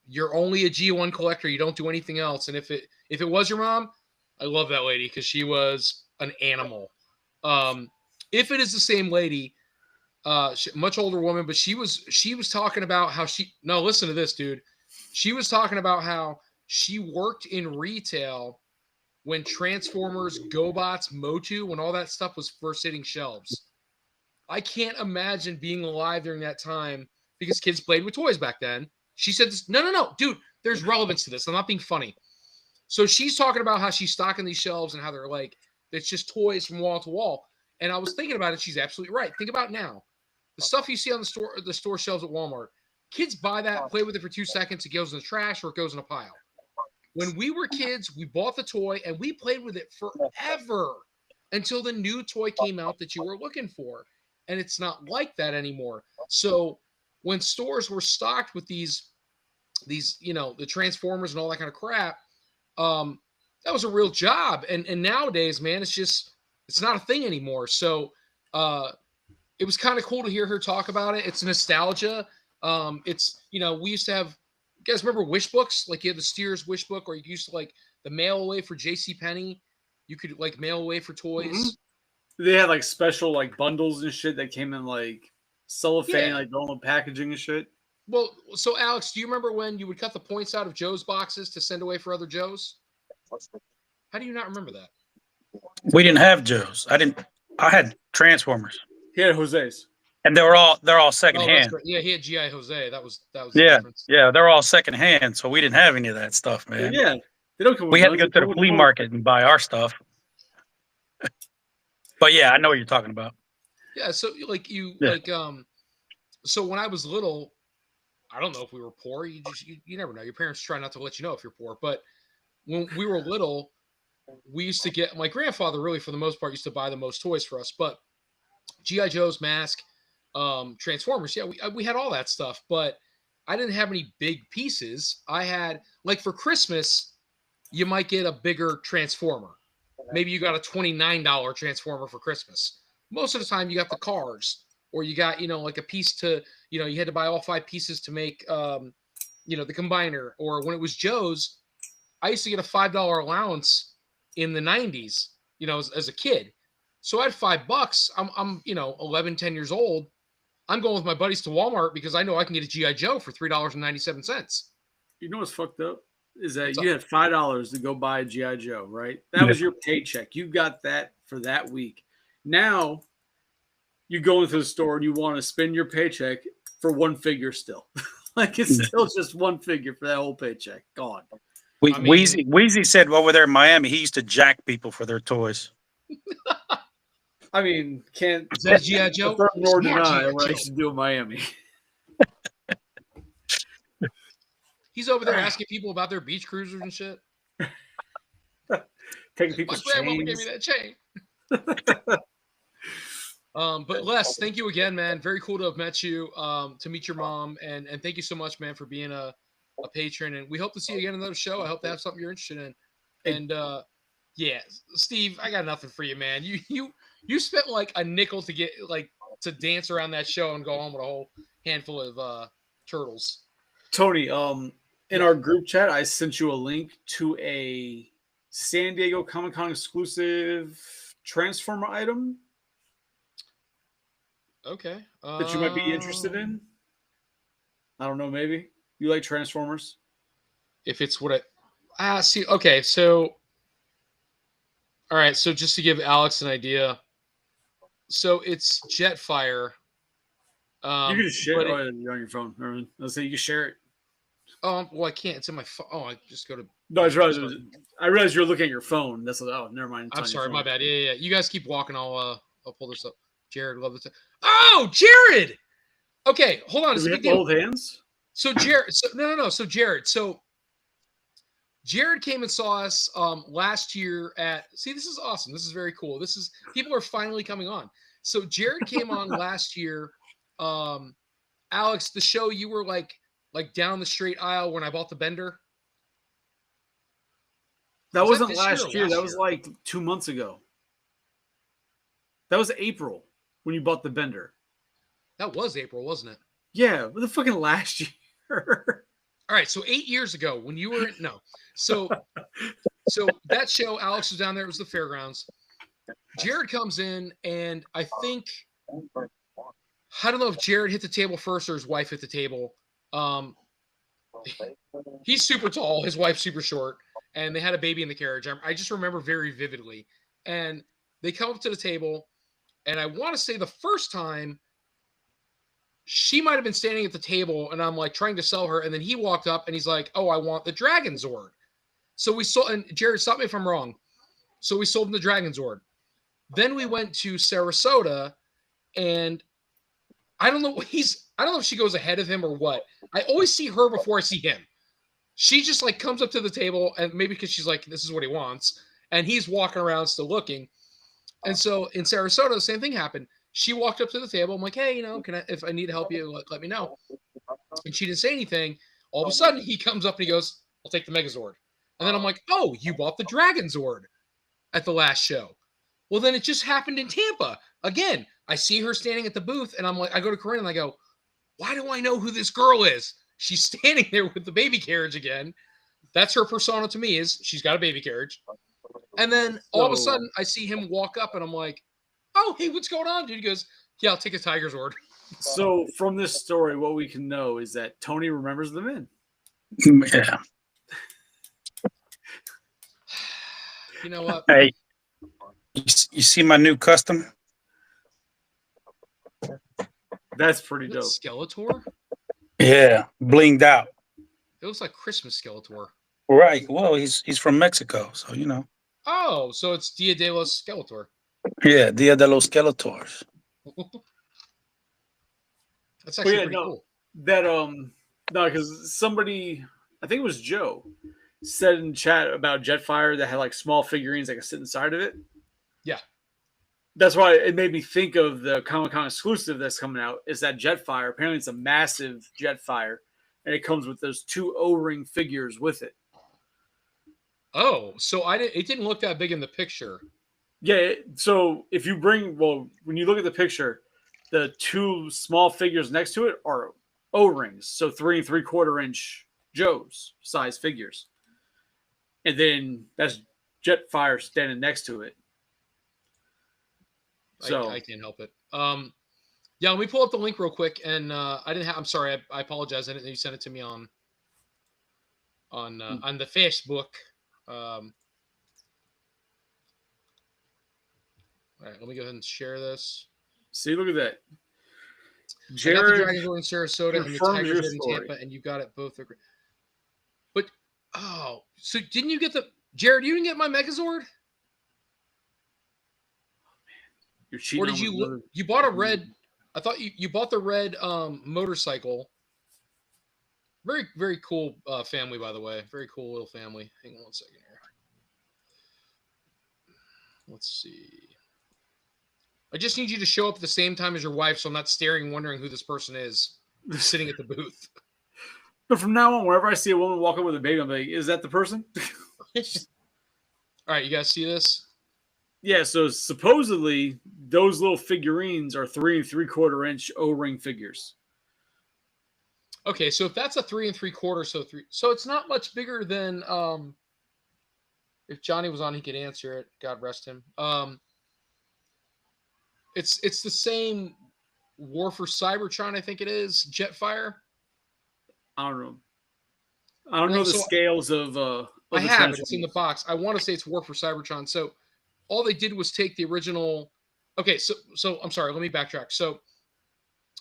You're only a G1 collector. You don't do anything else. And if it was your mom, I love that lady because she was an animal. If it is the same lady, much older woman, but she was talking about how no, listen to this, dude. She was talking about how she worked in retail when Transformers, GoBots, Motu, when all that stuff was first hitting shelves. I can't imagine being alive during that time because kids played with toys back then. She said, no, dude, there's relevance to this. I'm not being funny. So she's talking about how she's stocking these shelves and how they're like, it's just toys from wall to wall. And I was thinking about it. She's absolutely right. Think about now. The stuff you see on the store shelves at Walmart, kids buy that, play with it for 2 seconds, it goes in the trash or it goes in a pile. When we were kids, we bought the toy and we played with it forever until the new toy came out that you were looking for. And it's not like that anymore. So when stores were stocked with these, the Transformers and all that kind of crap, that was a real job. And nowadays, man, it's not a thing anymore. So it was kind of cool to hear her talk about it. It's nostalgia. It's, we used to have, you guys remember wish books? Like you had the Steers wish book, or you used to like the mail away for JCPenney. You could like mail away for toys. Mm-hmm. They had like special like bundles and shit that came in like cellophane, like normal packaging and shit. Well, so Alex, do you remember when you would cut the points out of Joe's boxes to send away for other Joes? How do you not remember that? We didn't have Joe's. I had Transformers. He had Jose's. And they're all secondhand. Right. Yeah, he had GI Jose. That was the yeah, difference. yeah, they're all secondhand, so we didn't have any of that stuff, man. Yeah, they don't come. We had to go to the flea market and buy our stuff. But yeah, I know what you're talking about. Yeah, so so when I was little, I don't know if we were poor. You never know. Your parents try not to let you know if you're poor. But when we were little, we used to get, my grandfather really for the most part used to buy the most toys for us. But G.I. Joe's, Mask, Transformers, yeah, we had all that stuff. But I didn't have any big pieces. I had, like for Christmas, you might get a bigger Transformer. Maybe you got a $29 Transformer for Christmas. Most of the time you got the cars, or you got, like a piece to, you had to buy all 5 pieces to make, the combiner. Or when it was Joe's, I used to get a $5 allowance in the 90s, as a kid. So I had $5. I'm 11, 10 years old. I'm going with my buddies to Walmart because I know I can get a G.I. Joe for $3.97. You know what's fucked up? Is that you had $5 to go buy a G.I. Joe, right? That was your paycheck. You got that for that week. Now you go into the store and you want to spend your paycheck for one figure still. Like it's still just one figure for that whole paycheck. Gone. Wheezy said over there in Miami, he used to jack people for their toys. I mean, can't is that G.I. Joe? Nor deny what I used to do in Miami. He's over there asking people about their beach cruisers and shit. Taking people's chains. My grandma gave me that chain. But Les, thank you again, man. Very cool to have met you, to meet your mom, and thank you so much, man, for being a patron. And we hope to see you again in another show. I hope to have something you're interested in. And yeah, Steve, I got nothing for you, man. You spent like a nickel to get to dance around that show and go home with a whole handful of turtles. Tony, in our group chat, I sent you a link to a San Diego Comic-Con exclusive Transformer item. Okay. That you might be interested in. I don't know, maybe. You like Transformers? If it's what I see. Okay, so all right, so just to give Alex an idea. So it's Jetfire. You can just share it on your phone. Let's say you can share it. Oh, well, I can't. It's in my phone. Oh, I just go to. No, I realized you're looking at your phone. That's never mind. I'm sorry, my bad. Yeah. You guys keep walking. I'll pull this up. Jared, love this. Oh, Jared. Okay, hold on. Do we have to hold hands? So Jared. No. So Jared. So Jared came and saw us last year at. See, this is awesome. This is very cool. People are finally coming on. So Jared came on last year. Alex, the show you were like down the straight aisle when I bought the Bender. That wasn't last year. That was like 2 months ago. That was April when you bought the Bender. That was April, wasn't it? Yeah, but the fucking last year. All right, so 8 years ago when you were so that show, Alex was down there. It was the fairgrounds. Jared comes in, and I don't know if Jared hit the table first or his wife hit the table. He's super tall. His wife's super short, and they had a baby in the carriage. I just remember very vividly. And they come up to the table, and I want to say the first time she might have been standing at the table, and I'm like trying to sell her, and then he walked up and he's like, "Oh, I want the Dragon Zord." So we sold, and Jared, stop me if I'm wrong. So we sold him the Dragon Zord. Then we went to Sarasota, and I don't know if she goes ahead of him or what. I always see her before I see him. She just like comes up to the table, and maybe because she's like, this is what he wants. And he's walking around still looking. And so in Sarasota, the same thing happened. She walked up to the table. I'm like, hey, if I need to help you, let me know. And she didn't say anything. All of a sudden he comes up and he goes, I'll take the Megazord. And then I'm like, oh, you bought the Dragon Zord at the last show. Well, then it just happened in Tampa. Again, I see her standing at the booth, and I'm like, I go to Corinne and I go, why do I know who this girl is? She's standing there with the baby carriage again. That's her persona to me, is she's got a baby carriage. And then all of a sudden I see him walk up and I'm like, oh, hey, what's going on, dude? He goes, yeah, I'll take a Tiger Zord. So from this story, what we can know is that Tony remembers the men. Yeah. You know what? Hey, you see my new custom? That's pretty dope. Skeletor? Yeah, blinged out. It looks like Christmas Skeletor. Right. Well, he's from Mexico, so you know. Oh, so it's Dia de los Skeletor. Yeah, Dia de los Skeletors. That's actually pretty no, cool. That no, because somebody, I think it was Joe, said in chat about Jetfire that had like small figurines that could sit inside of it. Yeah. That's why it made me think of the Comic-Con exclusive that's coming out. Is that Jetfire? Apparently, it's a massive Jetfire, and it comes with those 2 O-ring figures with it. Oh, so it didn't look that big in the picture. Yeah. So if you when you look at the picture, the 2 small figures next to it are O-rings, so 3 3/4 inch Joe's size figures, and then that's Jetfire standing next to it. So I can't help it. Yeah, let me pull up the link real quick. And I'm sorry, I apologize. I didn't know you sent it to me on the Facebook. All right, let me go ahead and share this. see, look at that. Jared, I got the Dragon Zord in Sarasota and the confirms Tiger your Zord in story. Tampa, and you got it both. But so didn't you get Jared? You didn't get my Megazord? You're cheating. Or did you bought a red? I thought you bought the red motorcycle. Very, very cool family, by the way. Very cool little family. Hang on one second here. Let's see. I just need you to show up at the same time as your wife, so I'm not staring, wondering who this person is sitting at the booth. But from now on, whenever I see a woman walk up with a baby, I'm like, is that the person? All right, you guys see this? Yeah, so supposedly those little figurines are 3 3/4 inch O-ring figures. Okay, so if that's a 3 3/4, so it's not much bigger than if Johnny was on, he could answer it. God rest him. It's the same War for Cybertron, I think it is, Jetfire. I don't know. I don't know the scales of I have it. It's in the box. I want to say it's War for Cybertron. So all they did was take the original. Okay, so I'm sorry. Let me backtrack. So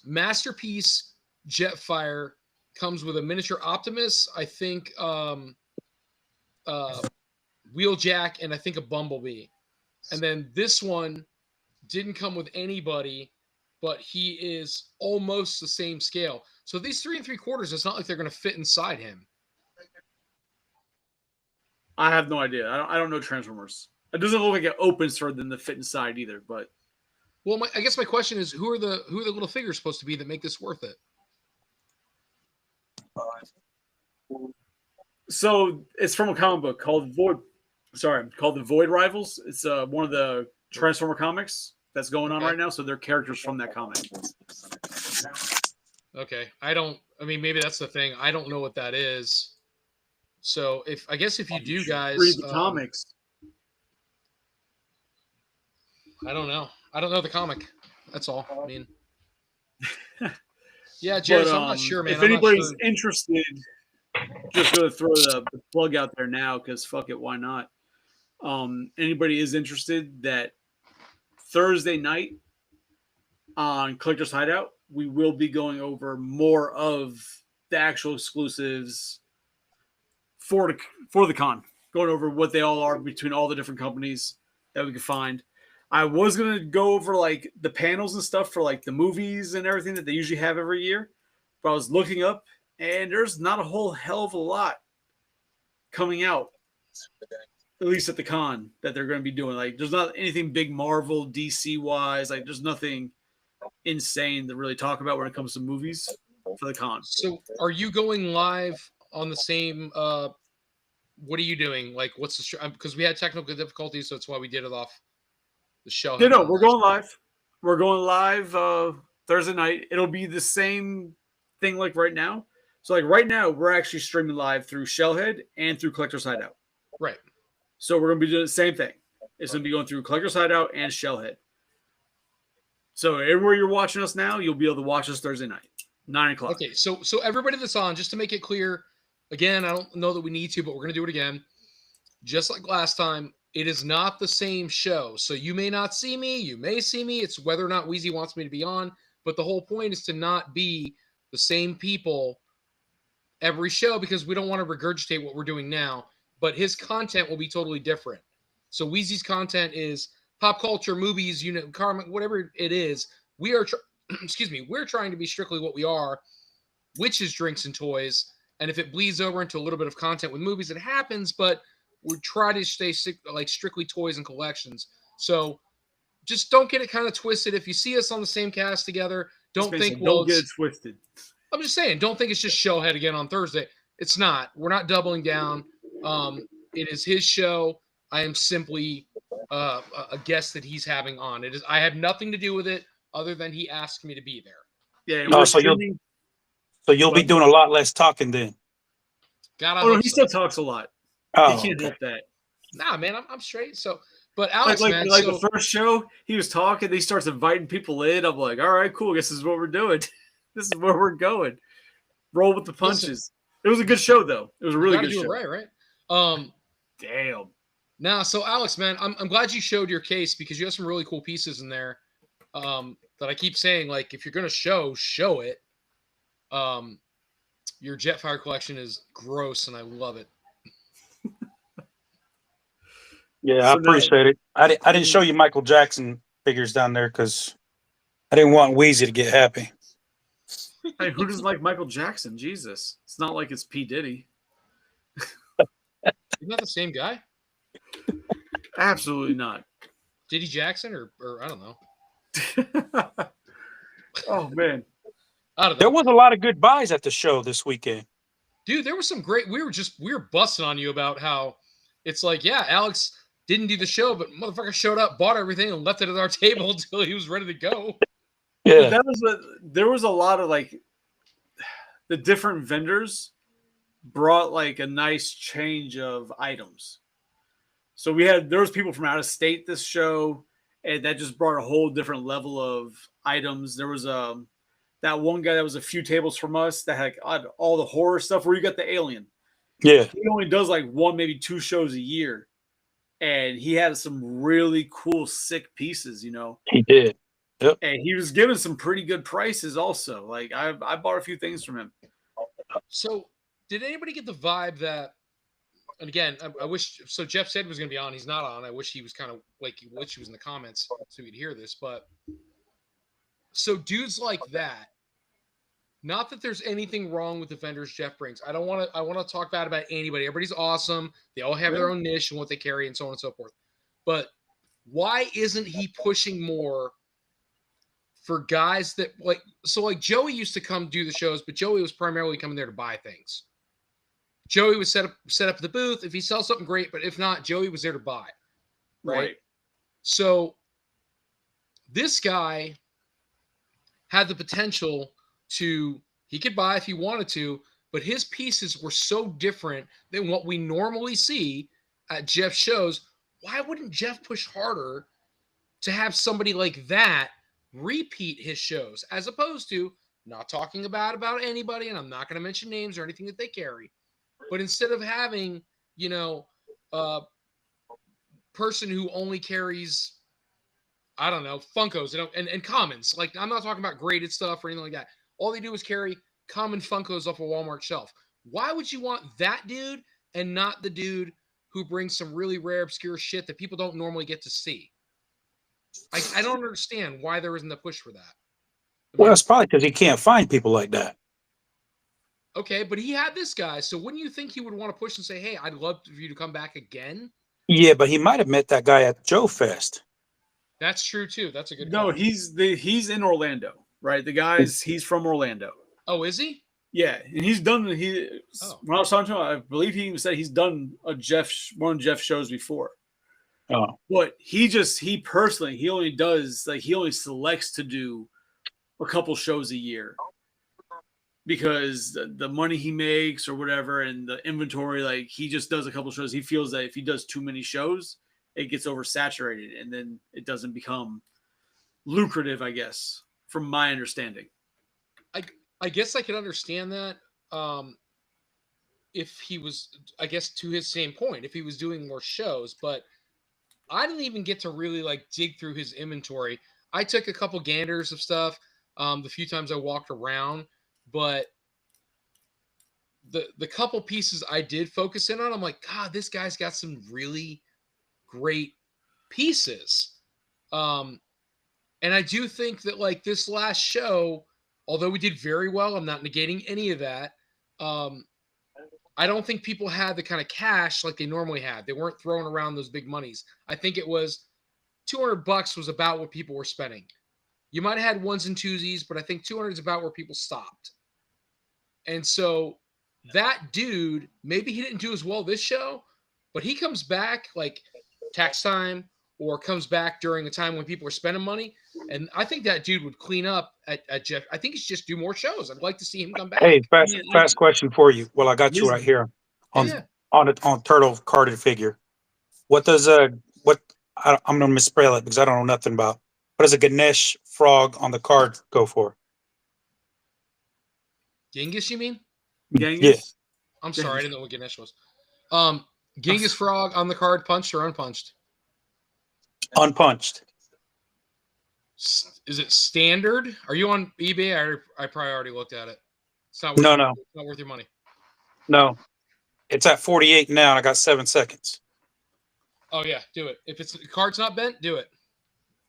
Masterpiece Jetfire comes with a miniature Optimus, I think, Wheeljack, and I think a Bumblebee. And then this one didn't come with anybody, but he is almost the same scale. So these 3 3/4, it's not like they're going to fit inside him. I have no idea. I don't know Transformers. It doesn't look like it opens for them to fit inside either. But well, I guess my question is, who are the little figures supposed to be that make this worth it? So it's from a comic book called the Void Rivals. It's one of the Transformer comics that's going on right now. So they're characters from that comic. Okay, maybe that's the thing. I don't know what that is. So if you do, guys, read the comics. I don't know. I don't know the comic. That's all. I mean, yeah, Jared, I'm not sure, man. If anybody's interested, just going to throw the plug out there now because fuck it, why not? Anybody is interested that Thursday night on Collector's Hideout, we will be going over more of the actual exclusives for the con, going over what they all are between all the different companies that we can find. I was going to go over like the panels and stuff for like the movies and everything that they usually have every year, but I was looking up and there's not a whole hell of a lot coming out, at least at the con, that they're going to be doing. Like there's not anything big Marvel, DC wise. Like there's nothing insane to really talk about when it comes to movies for the con. So are you going live on the same what are you doing? Like, what's the because we had technical difficulties, so that's why we did it off the show. No, we're going live. We're going live Thursday night. It'll be the same thing like right now. So like right now, we're actually streaming live through Shellhead and through Collector's Hideout. Right. So we're gonna be doing the same thing. It's gonna be going through Collector's Hideout and Shellhead. So everywhere you're watching us now, you'll be able to watch us Thursday night, 9 o'clock. Okay, so everybody that's on, just to make it clear, again, I don't know that we need to, but we're gonna do it again. Just like last time, it is not the same show. So you may not see me, you may see me. It's whether or not Wheezy wants me to be on. But the whole point is to not be the same people every show because we don't want to regurgitate what we're doing now. But his content will be totally different. So Wheezy's content is pop culture, movies, karma, whatever it is. We are, excuse me, we're trying to be strictly what we are, which is drinks and toys. And if it bleeds over into a little bit of content with movies, it happens. But we try to stay like strictly toys and collections. So just don't get it kind of twisted. If you see us on the same cast together, don't think don't get it twisted. I'm just saying, don't think it's just Shellhead again on Thursday. It's not. We're not doubling down. It is his show. I am simply a guest that he's having on. It is. I have nothing to do with it other than he asked me to be there. Yeah. No, so you'll be doing a lot less talking then. God, he still talks a lot. Oh, he can't help that. Nah, man, I'm straight. So, but Alex, like man, the first show, he was talking. He starts inviting people in. I'm like, all right, cool. Guess this is what we're doing. This is where we're going. Roll with the punches. Listen, it was a good show, though. It was a really good show. Right. Damn. Now, so Alex, man, I'm glad you showed your case because you have some really cool pieces in there. That I keep saying, like, if you're gonna show it. Your Jetfire collection is gross, and I love it. Yeah, I appreciate it. I didn't show you Michael Jackson figures down there because I didn't want Wheezy to get happy. Hey, who doesn't like Michael Jackson? Jesus. It's not like it's P. Diddy. Isn't that the same guy? Absolutely not. Diddy Jackson or I don't know. Oh, man. I don't know. There was a lot of good buys at the show this weekend. Dude, there was some great – we were busting on you about how it's like, yeah, Alex didn't do the show, but motherfucker showed up, bought everything, and left it at our table until he was ready to go. Yeah. There was a lot of, like, the different vendors brought, like, a nice change of items. So there was people from out of state this show, and that just brought a whole different level of items. There was that one guy that was a few tables from us that had all the horror stuff where you got the alien. Yeah. He only does like one, maybe two shows a year. And he had some really cool, sick pieces, He did. Yep. And he was giving some pretty good prices also. Like I bought a few things from him. So did anybody get the vibe that, and again, I wish, so Jeff said he was going to be on. He's not on. I wish he was kind of like, he was in the comments so we'd hear this. But so dudes like that, not that there's anything wrong with the vendors Jeff brings. I want to talk bad about anybody. Everybody's awesome. They all have their own niche and what they carry and so on and so forth. But why isn't he pushing more for guys that like Joey used to come do the shows, but Joey was primarily coming there to buy things. Joey would set up the booth. If he sells something, great. But if not, Joey was there to buy. Right. So this guy had the potential he could buy if he wanted to, but his pieces were so different than what we normally see at Jeff's shows. Why wouldn't Jeff push harder to have somebody like that repeat his shows, as opposed to not talking about anybody, and I'm not going to mention names or anything that they carry, but instead of having, a person who only carries, I don't know, Funkos and commons, like I'm not talking about graded stuff or anything like that. All they do is carry common Funkos off a Walmart shelf. Why would you want that dude and not the dude who brings some really rare, obscure shit that people don't normally get to see? I don't understand why there isn't a push for that. Well, it's probably because he can't find people like that. Okay, but he had this guy, so wouldn't you think he would want to push and say, hey, I'd love for you to come back again? Yeah, but he might have met that guy at Joe Fest. That's true, too. That's a good No, call. he's in Orlando, right? The guy's, he's from Orlando. Oh, is he? Yeah, and he's done. Oh. When I was talking to him, I believe he even said he's done one of Jeff's shows before. Oh, But he personally, he only selects to do a couple shows a year because the money he makes or whatever and the inventory, like he just does a couple shows. He feels that if he does too many shows, it gets oversaturated and then it doesn't become lucrative, I guess, from my understanding. I guess I could understand that. If he was, I guess, to his same point, if he was doing more shows, but I didn't even get to really like dig through his inventory. I took a couple ganders of stuff the few times I walked around, but the couple pieces I did focus in on, I'm like, God, this guy's got some really great pieces. And I do think that like this last show, although we did very well, I'm not negating any of that. I don't think people had the kind of cash like they normally had. They weren't throwing around those big monies. I think it was $200 was about what people were spending. You might have had ones and twosies, but I think 200 is about where people stopped. And so that dude, maybe he didn't do as well this show, but he comes back like tax time or comes back during a time when people are spending money. And I think that dude would clean up at Jeff. I think he should just do more shows. I'd like to see him come back. hey, fast question for you. Well, I got you right here on Yeah. on Turtle carded figure. What does I'm gonna misspell it because I don't know nothing about. What does a Ganesh frog on the card go for? Genghis, you mean? Genghis? Yeah. I'm sorry, I didn't know what Ganesh was. Genghis Frog on the card, punched or unpunched? Unpunched. Is it standard? Are you on eBay? I probably already looked at it. It's not No. It's not worth your money. No. It's at 48 now, and I got 7 seconds. Oh yeah, do it. If the card's not bent, do it.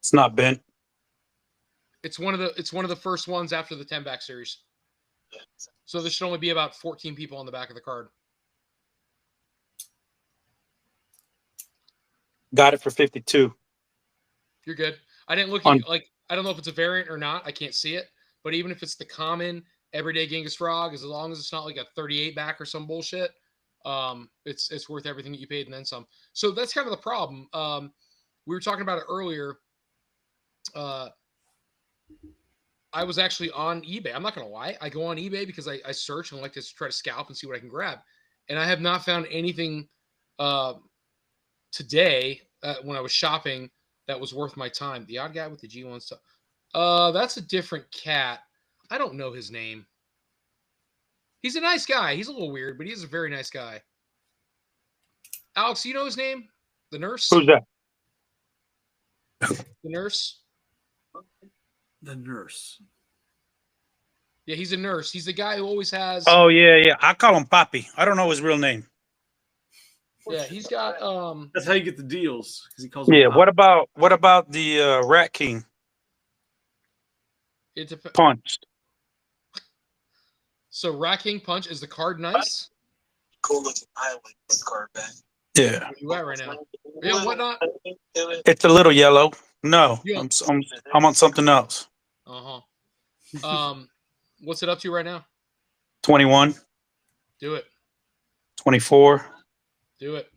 It's not bent. It's one of the first ones after the 10-back series. So there should only be about 14 people on the back of the card. Got it for 52. You're good. I didn't look On- at I don't know if it's a variant or not. I can't see it. But even if it's the common everyday Genghis Frog, as long as it's not like a 38 back or some bullshit, it's worth everything that you paid and then some. So that's kind of the problem. We were talking about it earlier. I was actually on eBay. I'm not gonna lie. I go on eBay because I search and like to try to scalp and see what I can grab. And I have not found anything today when I was shopping that was worth my time. The odd guy with the G1 stuff. That's a different cat. I don't know his name. He's a nice guy. He's a little weird, but he's a very nice guy. Alex, you know his name? The nurse? Who's that? The nurse? The nurse. Yeah, he's a nurse. He's the guy who always has. Oh yeah. I call him Poppy. I don't know his real name. Yeah, he's got. That's how you get the deals because he calls. Yeah. them What about the Rat King It dep- punched? So Rat King Punch, is the card nice? Cool looking island card back. Yeah. Where you at right now? Yeah, whatnot. It's a little yellow. No, Yeah. I'm on something else. What's it up to right now? 21, Do it. 24. Do it.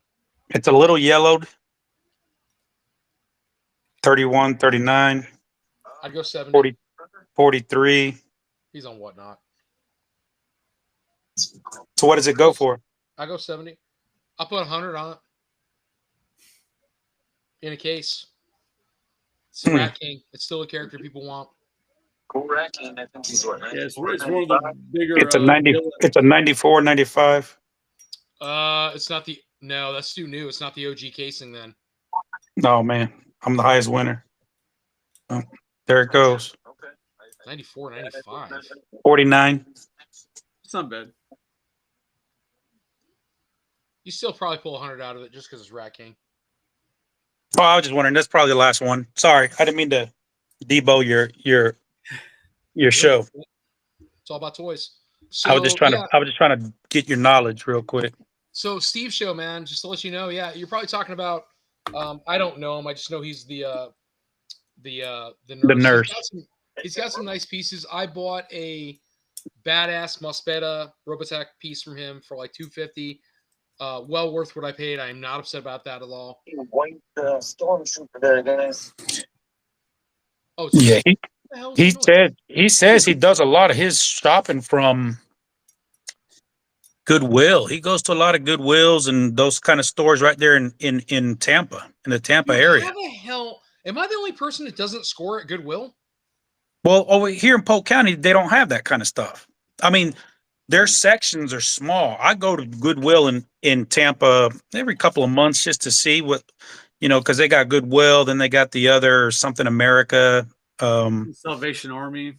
It's a little yellowed. 31, 39, I'd go 70. 40, 43. He's on whatnot. So what does it go for? I go 70. I'll put 100 on it. In a case. It's the Rat King. It's still a character people want. Cool Rat King. I think he's what? Yeah, it's one of the bigger. It's a 90. It's a 94, 95. It's not the. No, that's too new. It's not the OG casing then. No man, I'm the highest winner. Oh, there it goes. Okay. 94, 95. 49. It's not bad. You still probably pull 100 out of it just because it's Rat King. Oh, I was just wondering. That's probably the last one. Sorry, I didn't mean to debo your show. It's all about toys. So, I was just trying to get your knowledge real quick. So Steve show, man, just to let you know, yeah, you're probably talking about. I don't know him. I just know he's the nurse. The nurse. He's got some nice pieces. I bought a badass Mosbeta Robotech piece from him for like $250. Well worth what I paid. I am not upset about that at all. White stormtrooper there, guys. Oh, it's Yeah, what the hell is the noise? he says he does a lot of his shopping from Goodwill. He goes to a lot of Goodwills and those kind of stores right there in Tampa, in the Tampa Dude, area. how the hell am I the only person that doesn't score at Goodwill? Well, over here in Polk County, they don't have that kind of stuff. I mean, their sections are small. I go to Goodwill in Tampa every couple of months just to see what, because they got Goodwill, then they got the other something America, Salvation Army.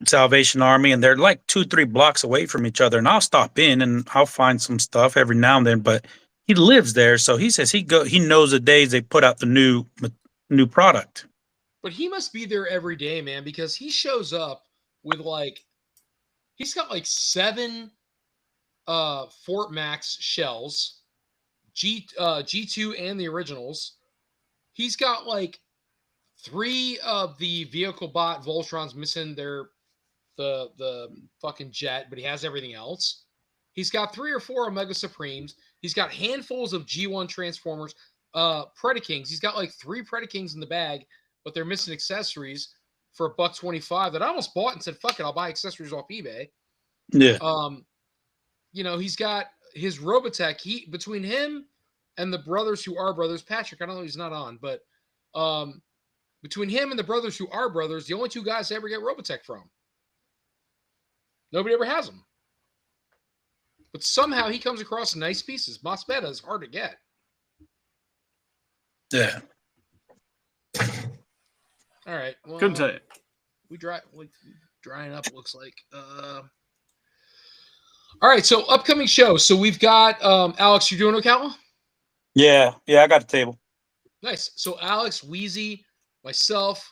Salvation Army, and they're like 2-3 blocks away from each other. And I'll stop in and I'll find some stuff every now and then. But he lives there, so he says he knows the days they put out the new product. But he must be there every day, man, because he shows up with he's got like 7 Fort Max shells, G2 and the originals. He's got like 3 of the vehicle bot Voltrons missing the fucking jet, but he has everything else. He's got 3 or 4 Omega Supremes. He's got handfuls of G1 Transformers, Predakings. He's got like 3 Predakings in the bag, but they're missing accessories for $125 that I almost bought and said, fuck it, I'll buy accessories off eBay. Yeah. He's got his Robotech. Between him and the brothers who are brothers, Patrick, I don't know, he's not on, but between him and the brothers who are brothers, the only 2 guys I ever get Robotech from. Nobody ever has them. But somehow he comes across nice pieces. Mosbeta is hard to get. Yeah. All right. Well, Couldn't tell you. we drying up, looks like. All right, so upcoming shows. So we've got Alex, you doing Ocala? Yeah, I got a table. Nice. So Alex, Wheezy, myself,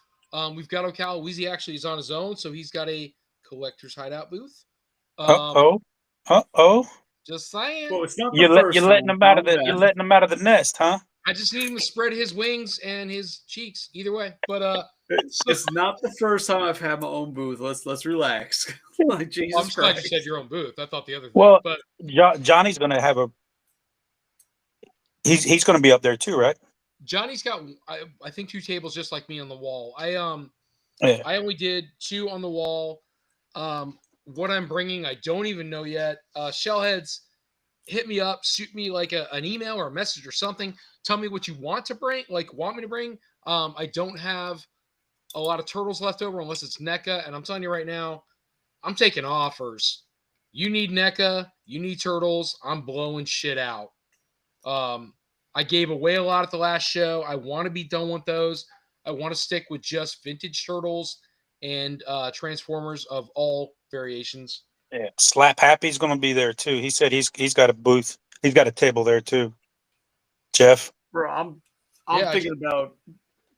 we've got Ocala. Wheezy actually is on his own, so he's got a collector's hideout booth. Just saying. Well, it's not the You're first letting time. him out of the nest, huh? I just need him to spread his wings and his cheeks either way. But It's not the first time I've had my own booth. Let's relax. Like Jesus I'm just glad you Christ. said your own booth. I thought the other thing. Well, But Johnny's going to have he's going to be up there too, right? Johnny's got I think 2 tables just like me on the wall. I only did 2 on the wall. What I'm bringing, I don't even know yet. Shellheads, hit me up, shoot me like an email or a message or something. Tell me what you want to bring, want me to bring. I don't have a lot of turtles left over unless it's NECA, and I'm telling you right now, I'm taking offers. You need NECA, you need turtles. I'm blowing shit out. I gave away a lot at the last show. I want to be done with those. I want to stick with just vintage turtles and Transformers of all variations. Yeah. Slap Happy's going to be there too. He said he's got a booth. He's got a table there too. Jeff. Bro, I'm thinking about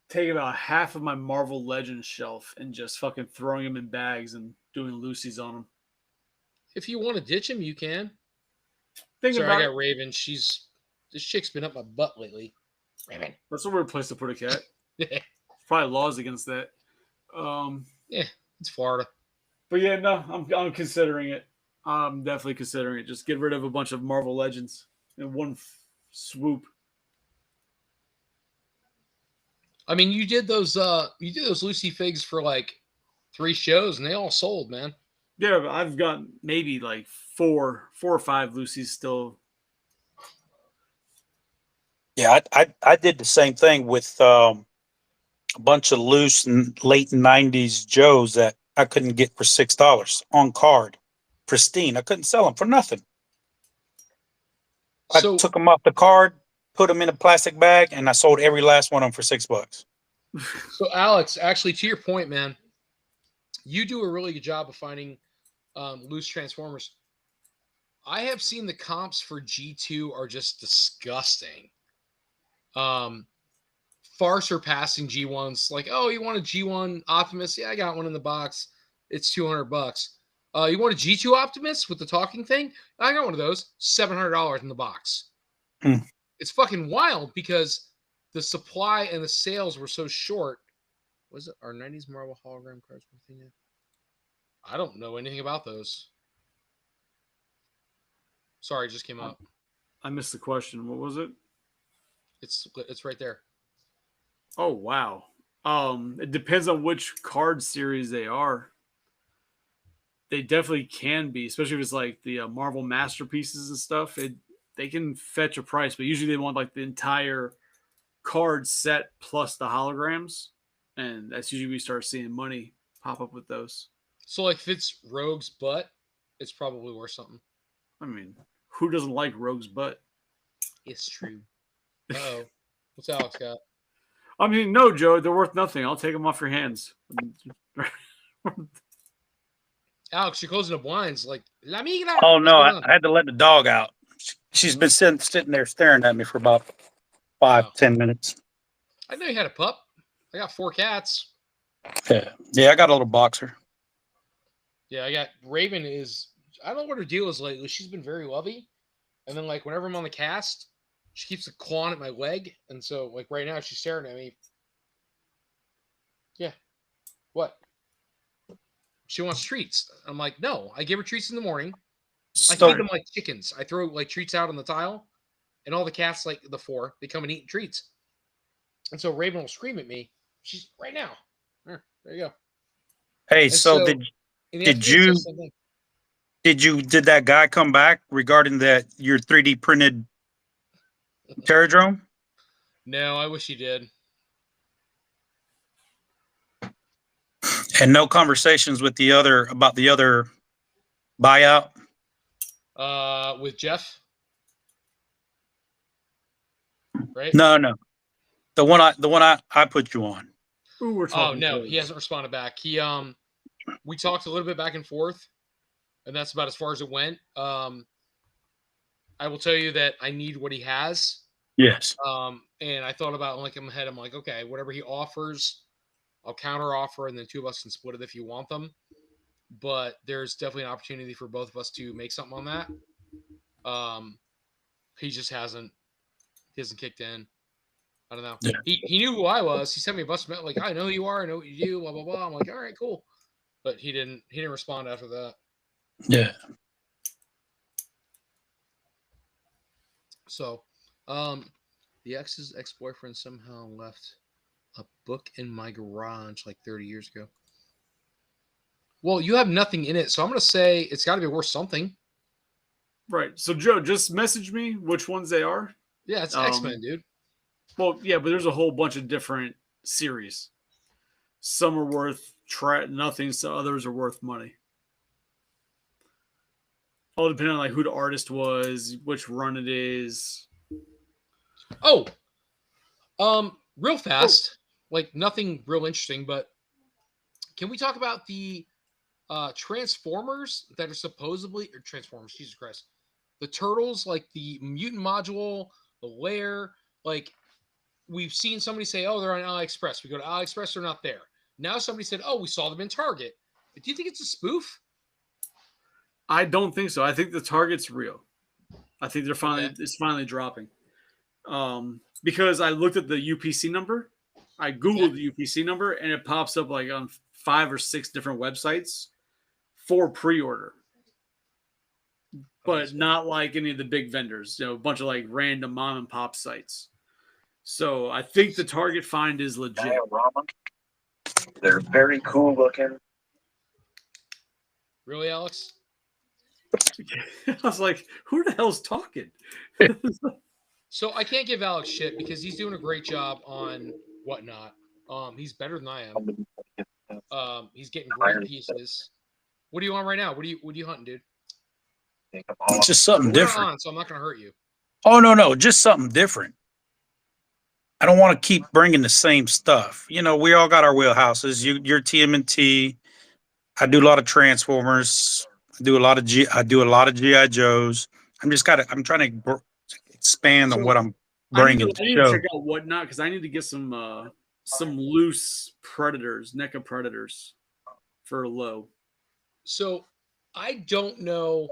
taking about half of my Marvel Legends shelf and just fucking throwing them in bags and doing Lucy's on them. If you want to ditch him, you can. Thinking Sorry, I about got Raven. This chick's been up my butt lately. Raven. that's a weird place to put a cat. Yeah, Probably laws against that. it's Florida. But yeah, no, I'm considering it. I'm definitely considering it. Just get rid of a bunch of Marvel Legends in one swoop. I mean, you did those Lucy figs for like 3 shows, and they all sold, man. Yeah, but I've got maybe like four or 5 Lucy's still. Yeah, I did the same thing with a bunch of loose and late 90s Joes that I couldn't get for $6 on card. Pristine. I couldn't sell them for nothing. I took them off the card, put them in a plastic bag, and I sold every last one of them for $6. So, Alex, actually, to your point, man, you do a really good job of finding loose Transformers. I have seen the comps for G2 are just disgusting. Far surpassing G1s. Like, oh, you want a G1 Optimus? Yeah, I got one in the box. It's $200. You want a G2 Optimus with the talking thing? I got one of those. $700 in the box. It's fucking wild because the supply and the sales were so short. Was it our 90s Marvel hologram cards? I don't know anything about those. Sorry, it just came up. I missed the question. What was it? It's right there. Oh wow. It depends on which card series they are. They definitely can be, especially if it's like the Marvel masterpieces and stuff. They can fetch a price, but usually they want like the entire card set plus the holograms, and that's usually we start seeing money pop up with those. So like if it's Rogue's butt, it's probably worth something. I mean, who doesn't like Rogue's butt? It's true. Uh-oh. What's Alex got? I mean, no, Joe, they're worth nothing. I'll take them off your hands. Alex, you're closing the blinds like La Migra. Oh no, What's going I had to let the dog out. She's been sitting there staring at me for about 5-10 minutes. I know you had a pup. I got 4 cats. Yeah, I got a little boxer. Yeah, I got Raven is I don't know what her deal is lately. She's been very lovey. And then like whenever I'm on the cast, she keeps clawing at my leg. And so like right now she's staring at me. Yeah. What? She wants treats. I'm like, no, I give her treats in the morning. I feed them like chickens. I throw like treats out on the tile, and all the cats, like the 4, they come and eat treats. And so Raven will scream at me. She's right now. There you go. Hey, And so in the did afternoon, you it's the same thing. did that guy come back regarding that your 3D printed Terradrome? No, I wish he did. And no conversations with the other about the other buyout? With Jeff, right? No. The one I put you on. Ooh, we're Oh talking no, clothes. he hasn't responded back. We talked a little bit back and forth, and that's about as far as it went. I will tell you that I need what he has. Yes. And I thought about like in my head, I'm like, okay, whatever he offers, I'll counter offer, and then 2 of us can split it if you want them. But there's definitely an opportunity for both of us to make something on that. He just hasn't kicked in. I don't know. Yeah. He knew who I was. He sent me a bunch of like, I know who you are, I know what you do, blah blah blah. I'm like, all right, cool. But he didn't respond after that. Yeah. So, the ex's ex-boyfriend somehow left a book in my garage like 30 years ago. Well, you have nothing in it, so I'm gonna say it's got to be worth something. Right. So, Joe, just message me which ones they are. Yeah, it's X-Men, dude. Well, yeah, but there's a whole bunch of different series. Some are worth nothing, so others are worth money. All depending on like who the artist was, which run it is. Oh, real fast, like nothing real interesting, but can we talk about the Transformers that are supposedly or Transformers? Jesus Christ, the Turtles, like the mutant module, the lair, like. We've seen somebody say, oh, they're on AliExpress. We go to AliExpress, they're not there. Now somebody said, oh, we saw them in Target. Do you think it's a spoof? I don't think so. I think the Target's real. I think they're finally Okay. it's finally dropping. Because I looked at the UPC number. I Googled the UPC number and it pops up like on 5 or 6 different websites for pre-order. But not like any of the big vendors, a bunch of like random mom and pop sites. So I think the Target find is legit. Diorama. They're very cool looking. Really, Alex? I was like, who the hell's talking? So I can't give Alex shit because he's doing a great job on Whatnot. He's better than I am. He's getting great pieces. What are you on right now? What are you hunting, dude? It's just something We're not different. on, so I'm not going to hurt you. Oh no, just something different. I don't want to keep bringing the same stuff. You know, we all got our wheelhouses. You're TMNT. I do a lot of Transformers. I do a lot of GI Joes. I'm trying to expand on what I'm bringing I to need show. to check out Whatnot because I need to get some loose predators, NECA predators for low. So I don't know.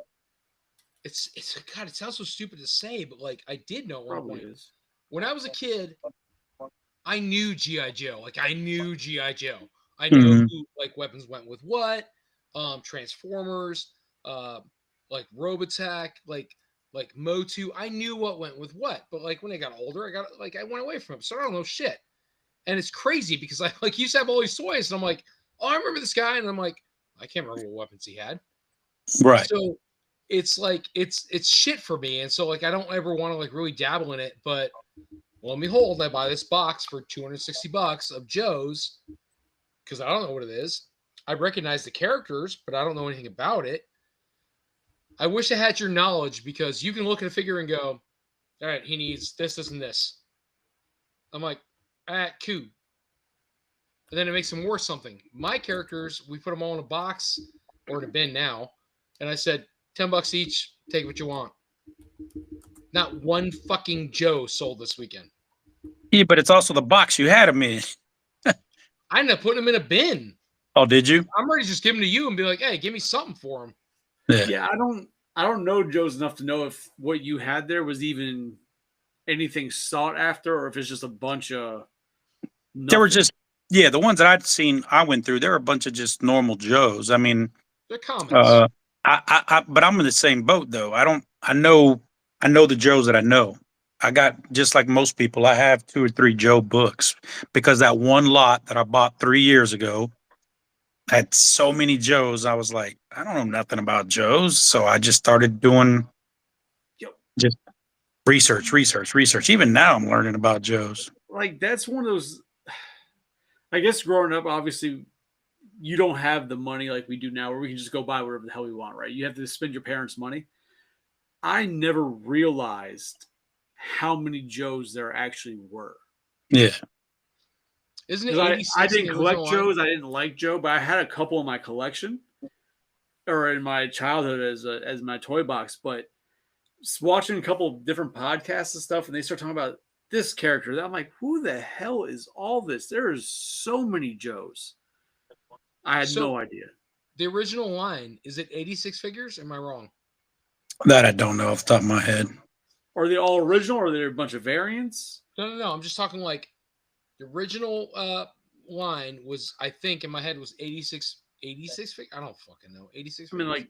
It's God. It sounds so stupid to say, but like I did know at one Probably point. is. When I was a kid, I knew GI Joe. Like I knew GI Joe. I knew who like weapons went with what. Transformers, like Robotech, like Motu. I knew what went with what, but like when I got older, I went away from it. So I don't know shit. And it's crazy because I like used to have all these toys, and I'm like, oh, I remember this guy, and I'm like, I can't remember what weapons he had. Right. So it's like it's shit for me, and so like I don't ever want to like really dabble in it. But lo and behold, I buy this box for $260 of Joe's because I don't know what it is. I recognize the characters, but I don't know anything about it. I wish I had your knowledge because you can look at a figure and go, all right, he needs this, this, and this. I'm like, cool. And then it makes him worth something. My characters, we put them all in a box or in a bin now. And I said, $10 each, take what you want. Not one fucking Joe sold this weekend. Yeah, but it's also the box you had them in. I ended up putting them in a bin. Oh, did you? I'm ready to just give them to you and be like, hey, give me something for them. Yeah, I don't know Joe's enough to know if what you had there was even anything sought after or if it's just a bunch of nothing. There were just, yeah, the ones that I'd seen, I went through, there were a bunch of just normal Joes. I mean, They're commons. but I'm in the same boat though. I know the Joes that I know. I got, just like most people, I have 2 or 3 Joe books because that one lot that I bought 3 years ago had so many Joes. I was like, I don't know nothing about Joes. So I just started doing just research. Even now I'm learning about Joes. Like, that's one of those, I guess growing up, obviously, you don't have the money like we do now where we can just go buy whatever the hell we want, right? You have to spend your parents' money. I never realized how many Joes there actually were. Yeah. Isn't it? I didn't collect Joes. I didn't like Joe, but I had a couple in my collection or in my childhood as my toy box. But watching a couple of different podcasts and stuff, and they start talking about this character, I'm like, who the hell is all this? There is so many Joes. I had no idea. The original line, is it 86 figures? Am I wrong? That I don't know off the top of my head. Are they all original or are there a bunch of variants? No. I'm just talking like the original line was, I think in my head was 86 figures. I don't fucking know. 86 figures. I mean, like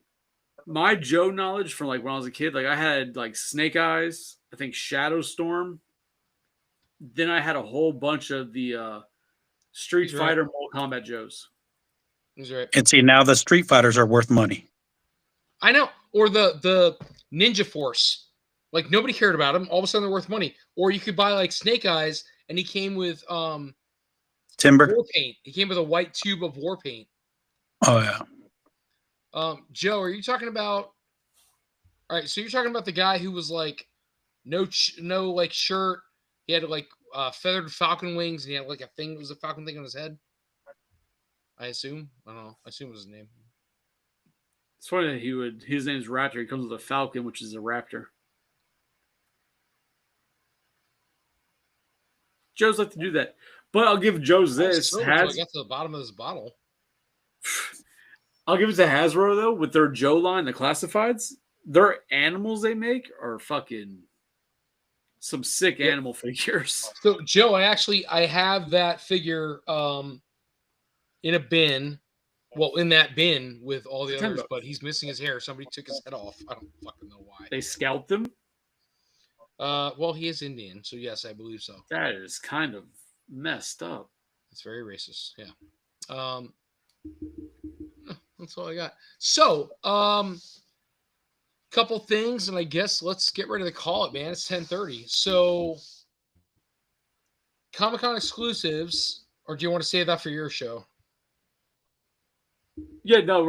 my Joe knowledge from like when I was a kid, like I had like Snake Eyes, I think Shadow Storm. Then I had a whole bunch of the Street Fighter Mortal Kombat Joes. He's right. And see, now the Street Fighters are worth money. I know. Or the Ninja Force. Like nobody cared about him. All of a sudden they're worth money. Or you could buy like Snake Eyes and he came with Timber. war paint. He came with a white tube of war paint. Oh yeah. Joe, are you talking about? All right, so you're talking about the guy who was like no like shirt. He had like feathered falcon wings, and he had like a thing. It was a falcon thing on his head. I assume. I don't know. I assume it was his name. It's funny that his name's Raptor. He comes with a falcon, which is a raptor. Joe's like to do that. But I'll give Joe's this. I got to the bottom of this bottle. I'll give it to Hasbro, though, with their Joe line, the classifieds. Their animals they make are fucking some sick animal figures. So, Joe, I have that figure in a bin. Well, in that bin with all the others, but he's missing his hair. Somebody took his head off. I don't fucking know why. They scalped him? Well, he is Indian, so yes, I believe so. That is kind of messed up. It's very racist. Yeah. That's all I got. So, couple things, and I guess let's get ready to call it, man. It's 10:30. So, Comic-Con exclusives, or do you want to save that for your show? Yeah, no,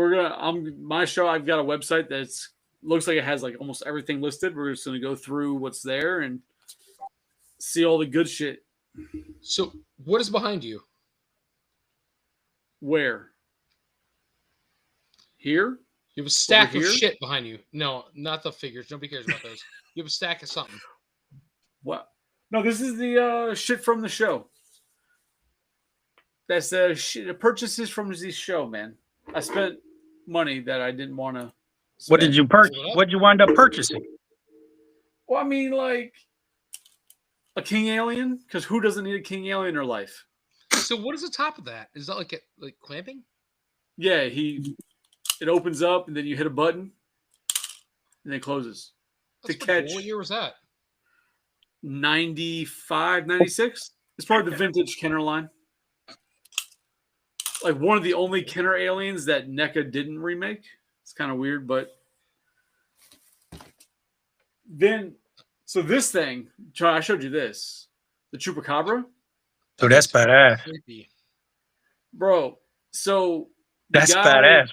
my show, I've got a website that's looks like it has like almost everything listed. We're just going to go through what's there and see all the good shit. So, what is behind you? Where? Here? You have a stack of shit behind you. No, not the figures. Nobody cares about those. You have a stack of something. What? No, this is the shit from the show. That's the purchases from the show, man. I spent money that I didn't want to spend. What did you purchase? What did you wind up purchasing? Well, I mean, like a king alien, because who doesn't need a king alien in their life? So what is the top of that? Is that like clamping? Yeah, he it opens up, and then you hit a button, and then it closes. That's To pretty catch cool. What year was that? 95, 96. It's part of the vintage Kenner line. Like one of the only Kenner aliens that NECA didn't remake. It's kind of weird, but then so this thing, I showed you this, the Chupacabra, So that's badass. Creepy. bro. So the That's guy, badass.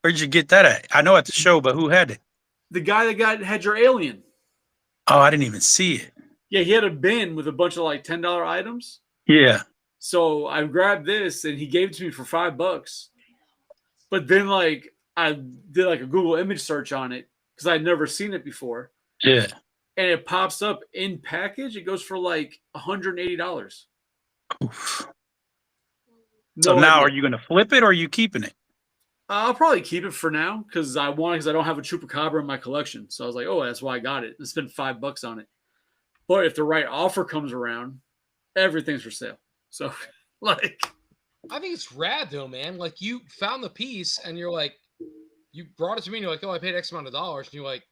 Where'd you get that at? I know at the show, but who had it? the guy that had your alien. Oh, I didn't even see it. Yeah, he had a bin with a bunch of like $10 items. Yeah. So I grabbed this and he gave it to me for $5. But then like I did like a Google image search on it because I'd never seen it before. Yeah. And it pops up in package. It goes for like $180. Oof. No So now idea. are you going to flip it or are you keeping it? I'll probably keep it for now because I don't have a Chupacabra in my collection. So I was like, oh, that's why I got it. I spent $5 on it. But if the right offer comes around, everything's for sale. So like, I think it's rad though, man. Like you found the piece and you're like, you brought it to me and you're like, oh, I paid X amount of dollars. And you like,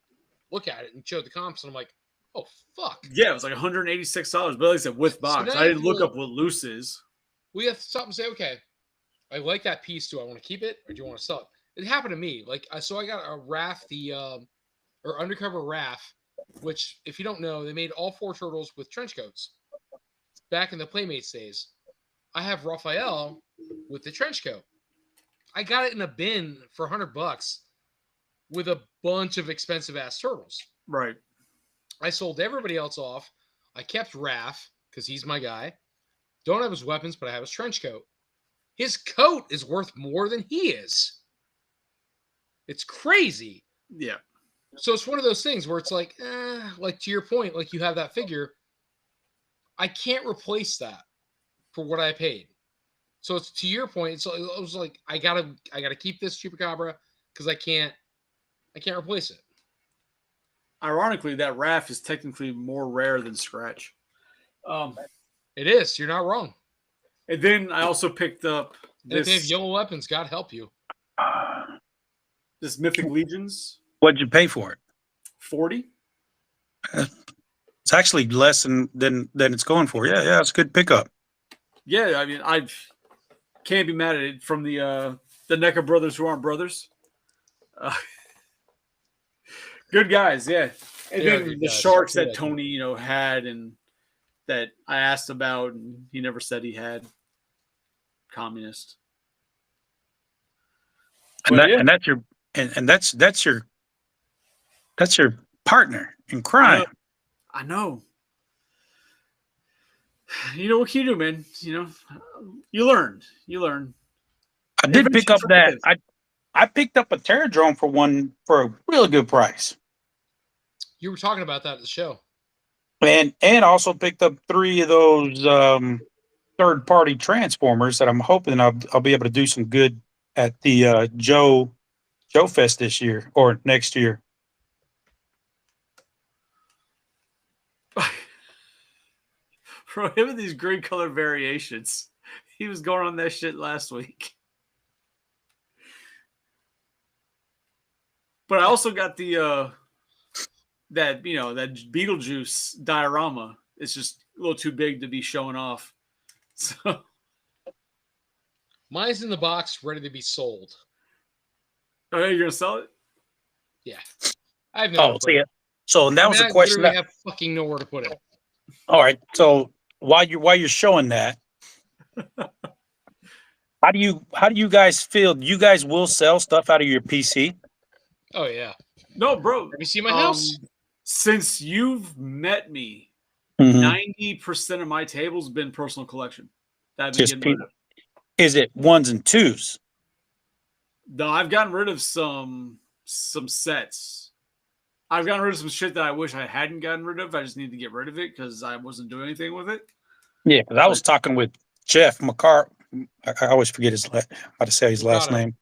look at it and showed the comps. And I'm like, oh, fuck. yeah, it was like $186. But like I said, with box. now I didn't look you'll- up what loose is. We have to stop and say, okay, I like that piece. Do I want to keep it or do you want to sell it? It happened to me. Like, so I got a RAF, or undercover RAF, which, if you don't know, they made all 4 turtles with trench coats back in the Playmates days. I have Raphael with the trench coat. I got it in a bin for $100 with a bunch of expensive ass turtles. Right. I sold everybody else off. I kept Raph because he's my guy. Don't have his weapons, but I have his trench coat. His coat is worth more than he is. It's crazy. Yeah. So it's one of those things where it's like to your point, like you have that figure. I can't replace that for what I paid. So it's to your point. It's I was like, I gotta keep this Chupacabra because I can't replace it. Ironically, that RAF is technically more rare than Scratch. It is. You're not wrong. And then I also picked up And if they have this, yellow weapons, God help you. this Mythic Legions What'd you pay for it? 40. It's actually less than it's going for. Yeah, it's a good pickup. Yeah, I mean, I can't be mad at it from the NECA brothers who aren't brothers. Good guys, yeah. And They are then good the guys. sharks They that like Tony, had and that I asked about, and he never said he had. Communist. And Well, that yeah. and that's your that's your partner in crime. I know. You know what can you do, man? You learn. I did Every pick up chance that. I I picked up a Terradrome for a really good price, You were talking about that at the show. and also picked up 3 of those third party transformers that I'm hoping I'll be able to do some good at the Joe Fest this year or next year. Prohibit these green color variations. He was going on that shit last week. But I also got the that Beetlejuice diorama. It's just a little too big to be showing off. So Mine's in the box, ready to be sold. oh, you're gonna sell it? Yeah, I have no. Oh, see, so that was a question. I have fucking nowhere to put it. All right. So while you're showing that, how do you guys feel? You guys will sell stuff out of your PC? Oh yeah. No, bro. Have you seen my house? Since you've met me, Mhm. 90% of my table's been personal collection. That I've been Just getting rid of. Is it 1s and 2s? No, I've gotten rid of some sets. I've gotten rid of some shit that I wish I hadn't gotten rid of. I just need to get rid of it because I wasn't doing anything with it. Yeah, because I was talking with Jeff McCart. I always forget how to say his last Mercado. name,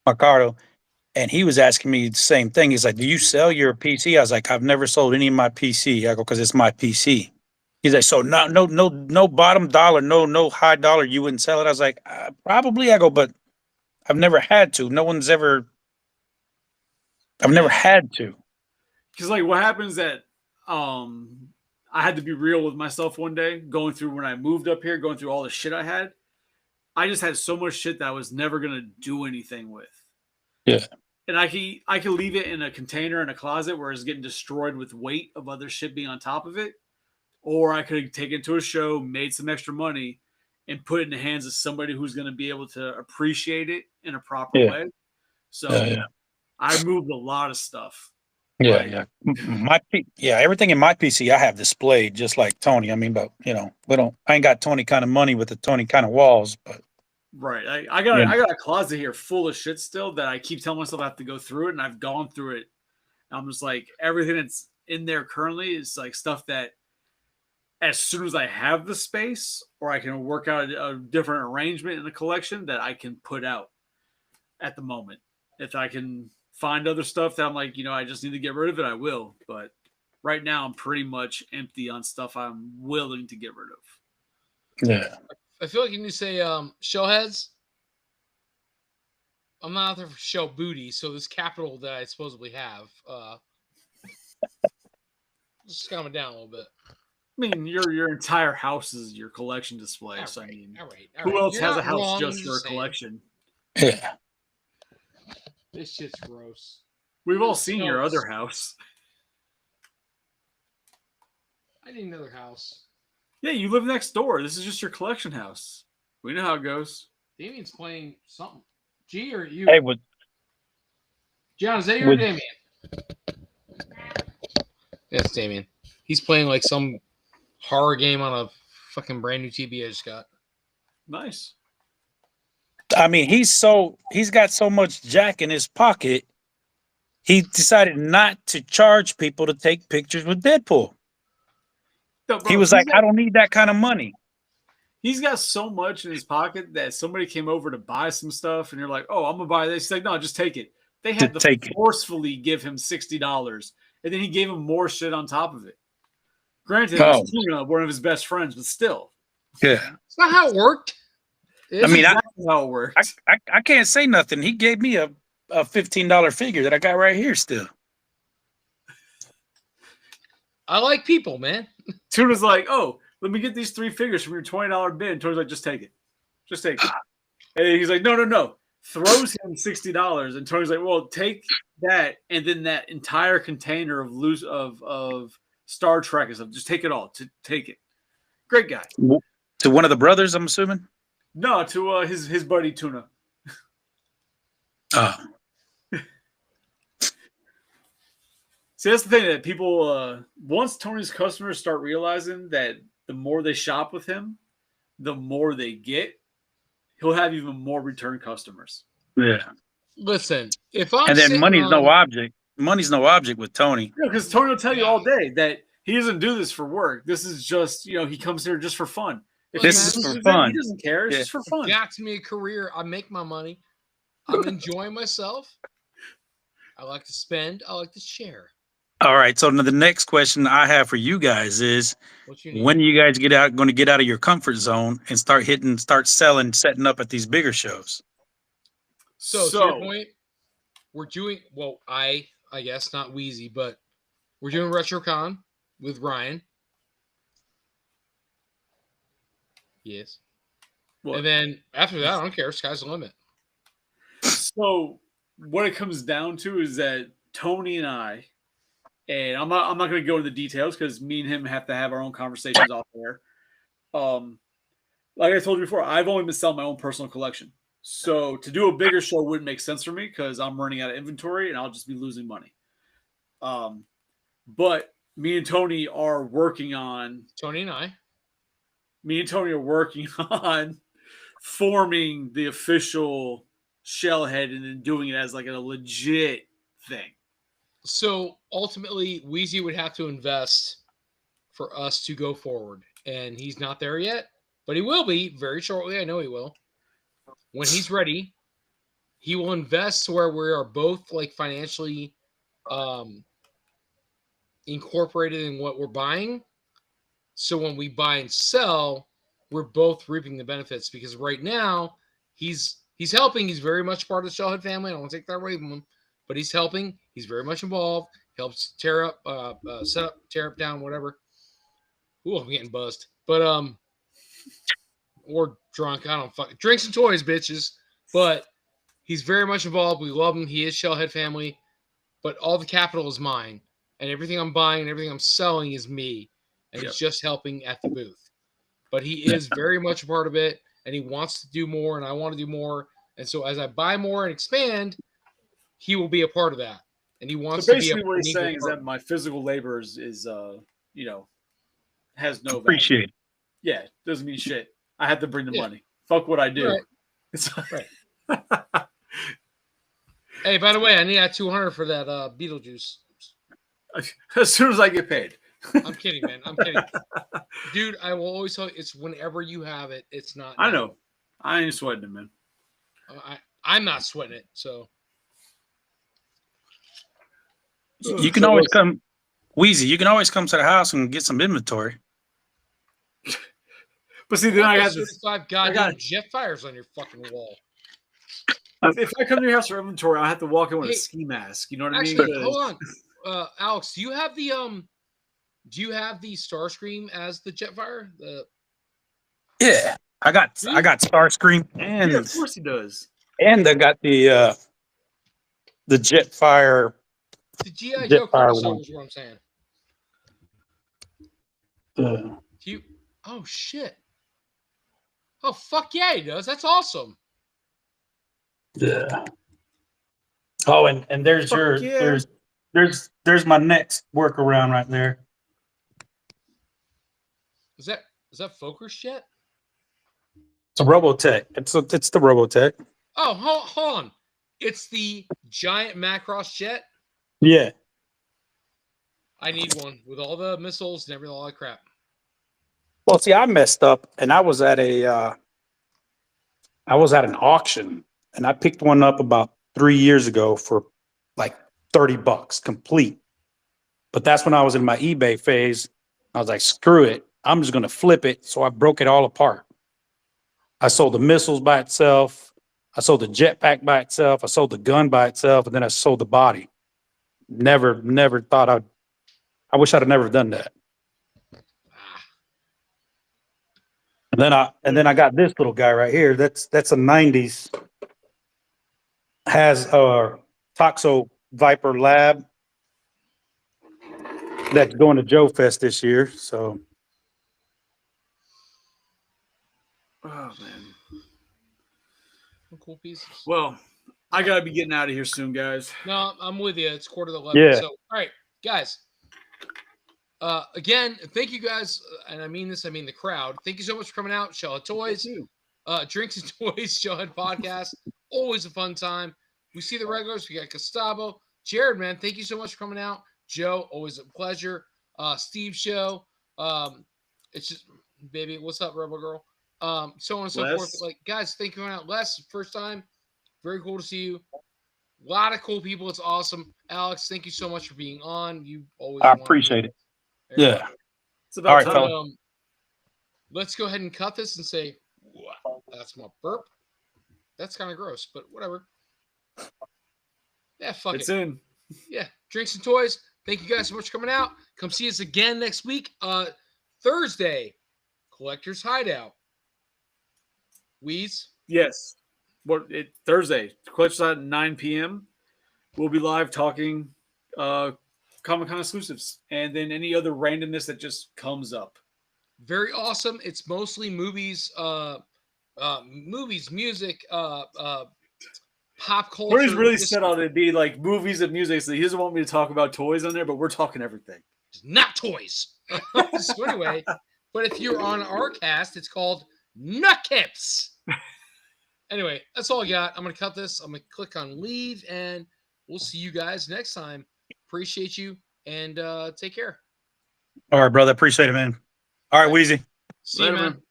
Mercado, and he was asking me the same thing. He's like, "Do you sell your PC?" I was like, "I've never sold any of my PC." I go, "Because it's my PC." He's like, "So no bottom dollar, no high dollar. You wouldn't sell it?" I was like, "Probably." I go, "But I've never had to. No one's ever I've never had to. Because like what happens that I had to be real with myself one day, going through when I moved up here, going through all the shit I had. I just had so much shit that I was never gonna do anything with. Yeah. And I could leave it in a container in a closet where it's getting destroyed with weight of other shit being on top of it. Or I could take it to a show, made some extra money, and put it in the hands of somebody who's going to be able to appreciate it in a proper way. So I moved a lot of stuff. Yeah. Everything in my PC I have displayed just like Tony. I mean, but I ain't got Tony kind of money with the Tony kind of walls, but right. I got a closet here full of shit still that I keep telling myself I have to go through it, and I've gone through it. I'm just like, everything that's in there currently is like stuff that as soon as I have the space or I can work out a different arrangement in the collection that I can put out at the moment. If I can find other stuff that I'm like, I just need to get rid of it, I will. But right now I'm pretty much empty on stuff I'm willing to get rid of. Yeah. I feel like you need to say show heads. I'm not out there for show booty, so this capital that I supposedly have just coming down a little bit. I mean, your entire house is your collection display. All so right, I mean, who else has a house just for a collection? Yeah. This shit's gross. We've all seen your other house. I need another house. Yeah, you live next door. This is just your collection house. We know how it goes. Damien's playing something. G or you? Hey, John, is that your Damien? Yes, Damien. He's playing like some horror game on a fucking brand new TV I just got. Nice. I mean, he's got so much jack in his pocket. He decided not to charge people to take pictures with Deadpool. No, bro, he was like, I don't need that kind of money. He's got so much in his pocket that somebody came over to buy some stuff, and you're like, "Oh, I'm gonna buy this." He's like, "No, just take it." They had to forcefully give him $60, and then he gave him more shit on top of it. Granted, it was Tuna, one of his best friends, but still. Yeah, it's not how it worked. I mean, exactly how it worked. I can't say nothing. He gave me a $15 figure that I got right here still. I like people, man. Tuna's like, "Oh, let me get these 3 figures from your $20 bid." And Tony's like, "Just take it. Just take it." And he's like, No. Throws him $60. And Tony's like, "Well, take that and then that entire container of Star Trek and stuff. Just take it all. Take it." Great guy. To one of the brothers, I'm assuming? No, to his buddy Tuna. Oh. See, that's the thing that people, once Tony's customers start realizing that the more they shop with him, the more they get, he'll have even more return customers. Yeah. Listen, if I'm and then money's no object. Money's no object with Tony. Yeah, because Tony will tell you all day that he doesn't do this for work. This is just, he comes here just for fun. If this is for fun. He doesn't care. It's just for fun. Got to me a career. I make my money. I'm enjoying myself. I like to spend. I like to share. All right. So the next question I have for you guys is, when you guys going to get out of your comfort zone and start selling, setting up at these bigger shows? So to your point, we're doing, well, I guess not Wheezy, but we're doing RetroCon with Ryan. Yes. What? And then after that, I don't care. Sky's the limit. So what it comes down to is that Tony and I, and I'm not going to go into the details because me and him have to have our own conversations off there. Like I told you before, I've only been selling my own personal collection. So to do a bigger show wouldn't make sense for me because I'm running out of inventory and I'll just be losing money. But me and Tony are working on... Me and Tony are working on forming the official Shellhead and then doing it as like a legit thing. So ultimately, Wheezy would have to invest for us to go forward. And he's not there yet, but he will be very shortly. I know he will. When he's ready, he will invest where we are both like financially incorporated in what we're buying. So when we buy and sell, we're both reaping the benefits because right now he's helping. He's very much part of the Shellhead family. I don't want to take that away from him, but he's helping. He's very much involved. Helps tear up, set up, tear up, down, whatever. Ooh, I'm getting buzzed, but or drunk. I don't fucking drinks and toys, bitches. But he's very much involved. We love him. He is Shellhead family, but all the capital is mine, and everything I'm buying and everything I'm selling is me, and he's just helping at the booth. But he is very much a part of it, and he wants to do more, and I want to do more. And so as I buy more and expand, he will be a part of that. And he wants So to be basically a what he's saying is partner. that my physical labor is you know, has no value. Appreciate it. Yeah, doesn't mean shit. I have to bring the Yeah. money. Fuck what I do. Right. It's Right. Hey, by the way, I need that 200 for that Beetlejuice. as soon as I get paid. I'm kidding, man. I'm kidding. Dude, I will always tell you, it's whenever you have it. It's not. I now. know. I ain't sweating it, man. I'm not sweating it. So You can always come, Wheezy. You can always come to the house and get some inventory. But see, then I got this. 35 goddamn jet fires on your fucking wall. If I come to your house for inventory, I have to walk in with Hey, a ski mask. You know what Actually, I mean? hold on, Alex. Do you have the Starscream as the Jetfire? Yeah, I got Starscream and Yeah, of course he does. and I got the Jetfire. The GI Joe Jetfire crossover one. is what I'm saying. Uh, Do you? Oh shit! Oh fuck yeah, he does. That's awesome. yeah. Oh, and there's Fuck your yeah. there's my next workaround right there. Is that Focus jet? It's a Robotech. It's the Robotech. Oh, hold on. It's the giant Macross jet. Yeah. I need one with all the missiles and everything, all that crap. Well, see, I messed up, and I was at an auction, and I picked one up about 3 years ago for like $30 complete. But that's when I was in my eBay phase. I was like, screw it. I'm just going to flip it. So I broke it all apart. I sold the missiles by itself. I sold the jetpack by itself. I sold the gun by itself. And then I sold the body. Never thought I wish I'd have never done that. And then I got this little guy right here. That's a 90s. Has a Toxo Viper Lab that's going to Joe Fest this year. So Oh man. Some cool pieces. Well, I gotta be getting out of here soon, guys. No, I'm with you. It's 10:45. Yeah. So, all right, guys. Again, thank you guys, and I mean this. I mean the crowd. Thank you so much for coming out. Shellhead Toys, Drinks and Toys, Shellhead Podcast. Always a fun time. We see the regulars. We got Gustavo, Jared, man. Thank you so much for coming out. Joe, always a pleasure. Steve Show. It's just, baby, what's up, Rebel Girl? So on and so Les. forth. Like, guys, thank you for coming out. Les, first time. Very cool to see you. A lot of cool people. It's awesome. Alex, thank you so much for being on. You always. I appreciate it. Yeah. It's about All right, time. fella. Let's go ahead and cut this and say, wow, that's my burp. That's kind of gross, but whatever. Yeah, fuck It's it. in. Yeah, Drinks and Toys. Thank you guys so much for coming out. Come see us again next week. Thursday, Collector's Hideout. Wheeze. Yes. Thursday, Clutch at 9 p.m. We'll be live talking Comic-Con exclusives and then any other randomness that just comes up. Very awesome. It's mostly movies, music, pop culture. Corey's really Just set on it be like movies and music, so he doesn't want me to talk about toys on there, but we're talking everything. not toys. So anyway, but if you're on our cast, it's called Nutcaps. Anyway, that's all I got. I'm going to cut this. I'm going to click on leave, and we'll see you guys next time. Appreciate you, and take care. All right, brother. Appreciate it, man. All right, Wheezy. See you, Later, man. man.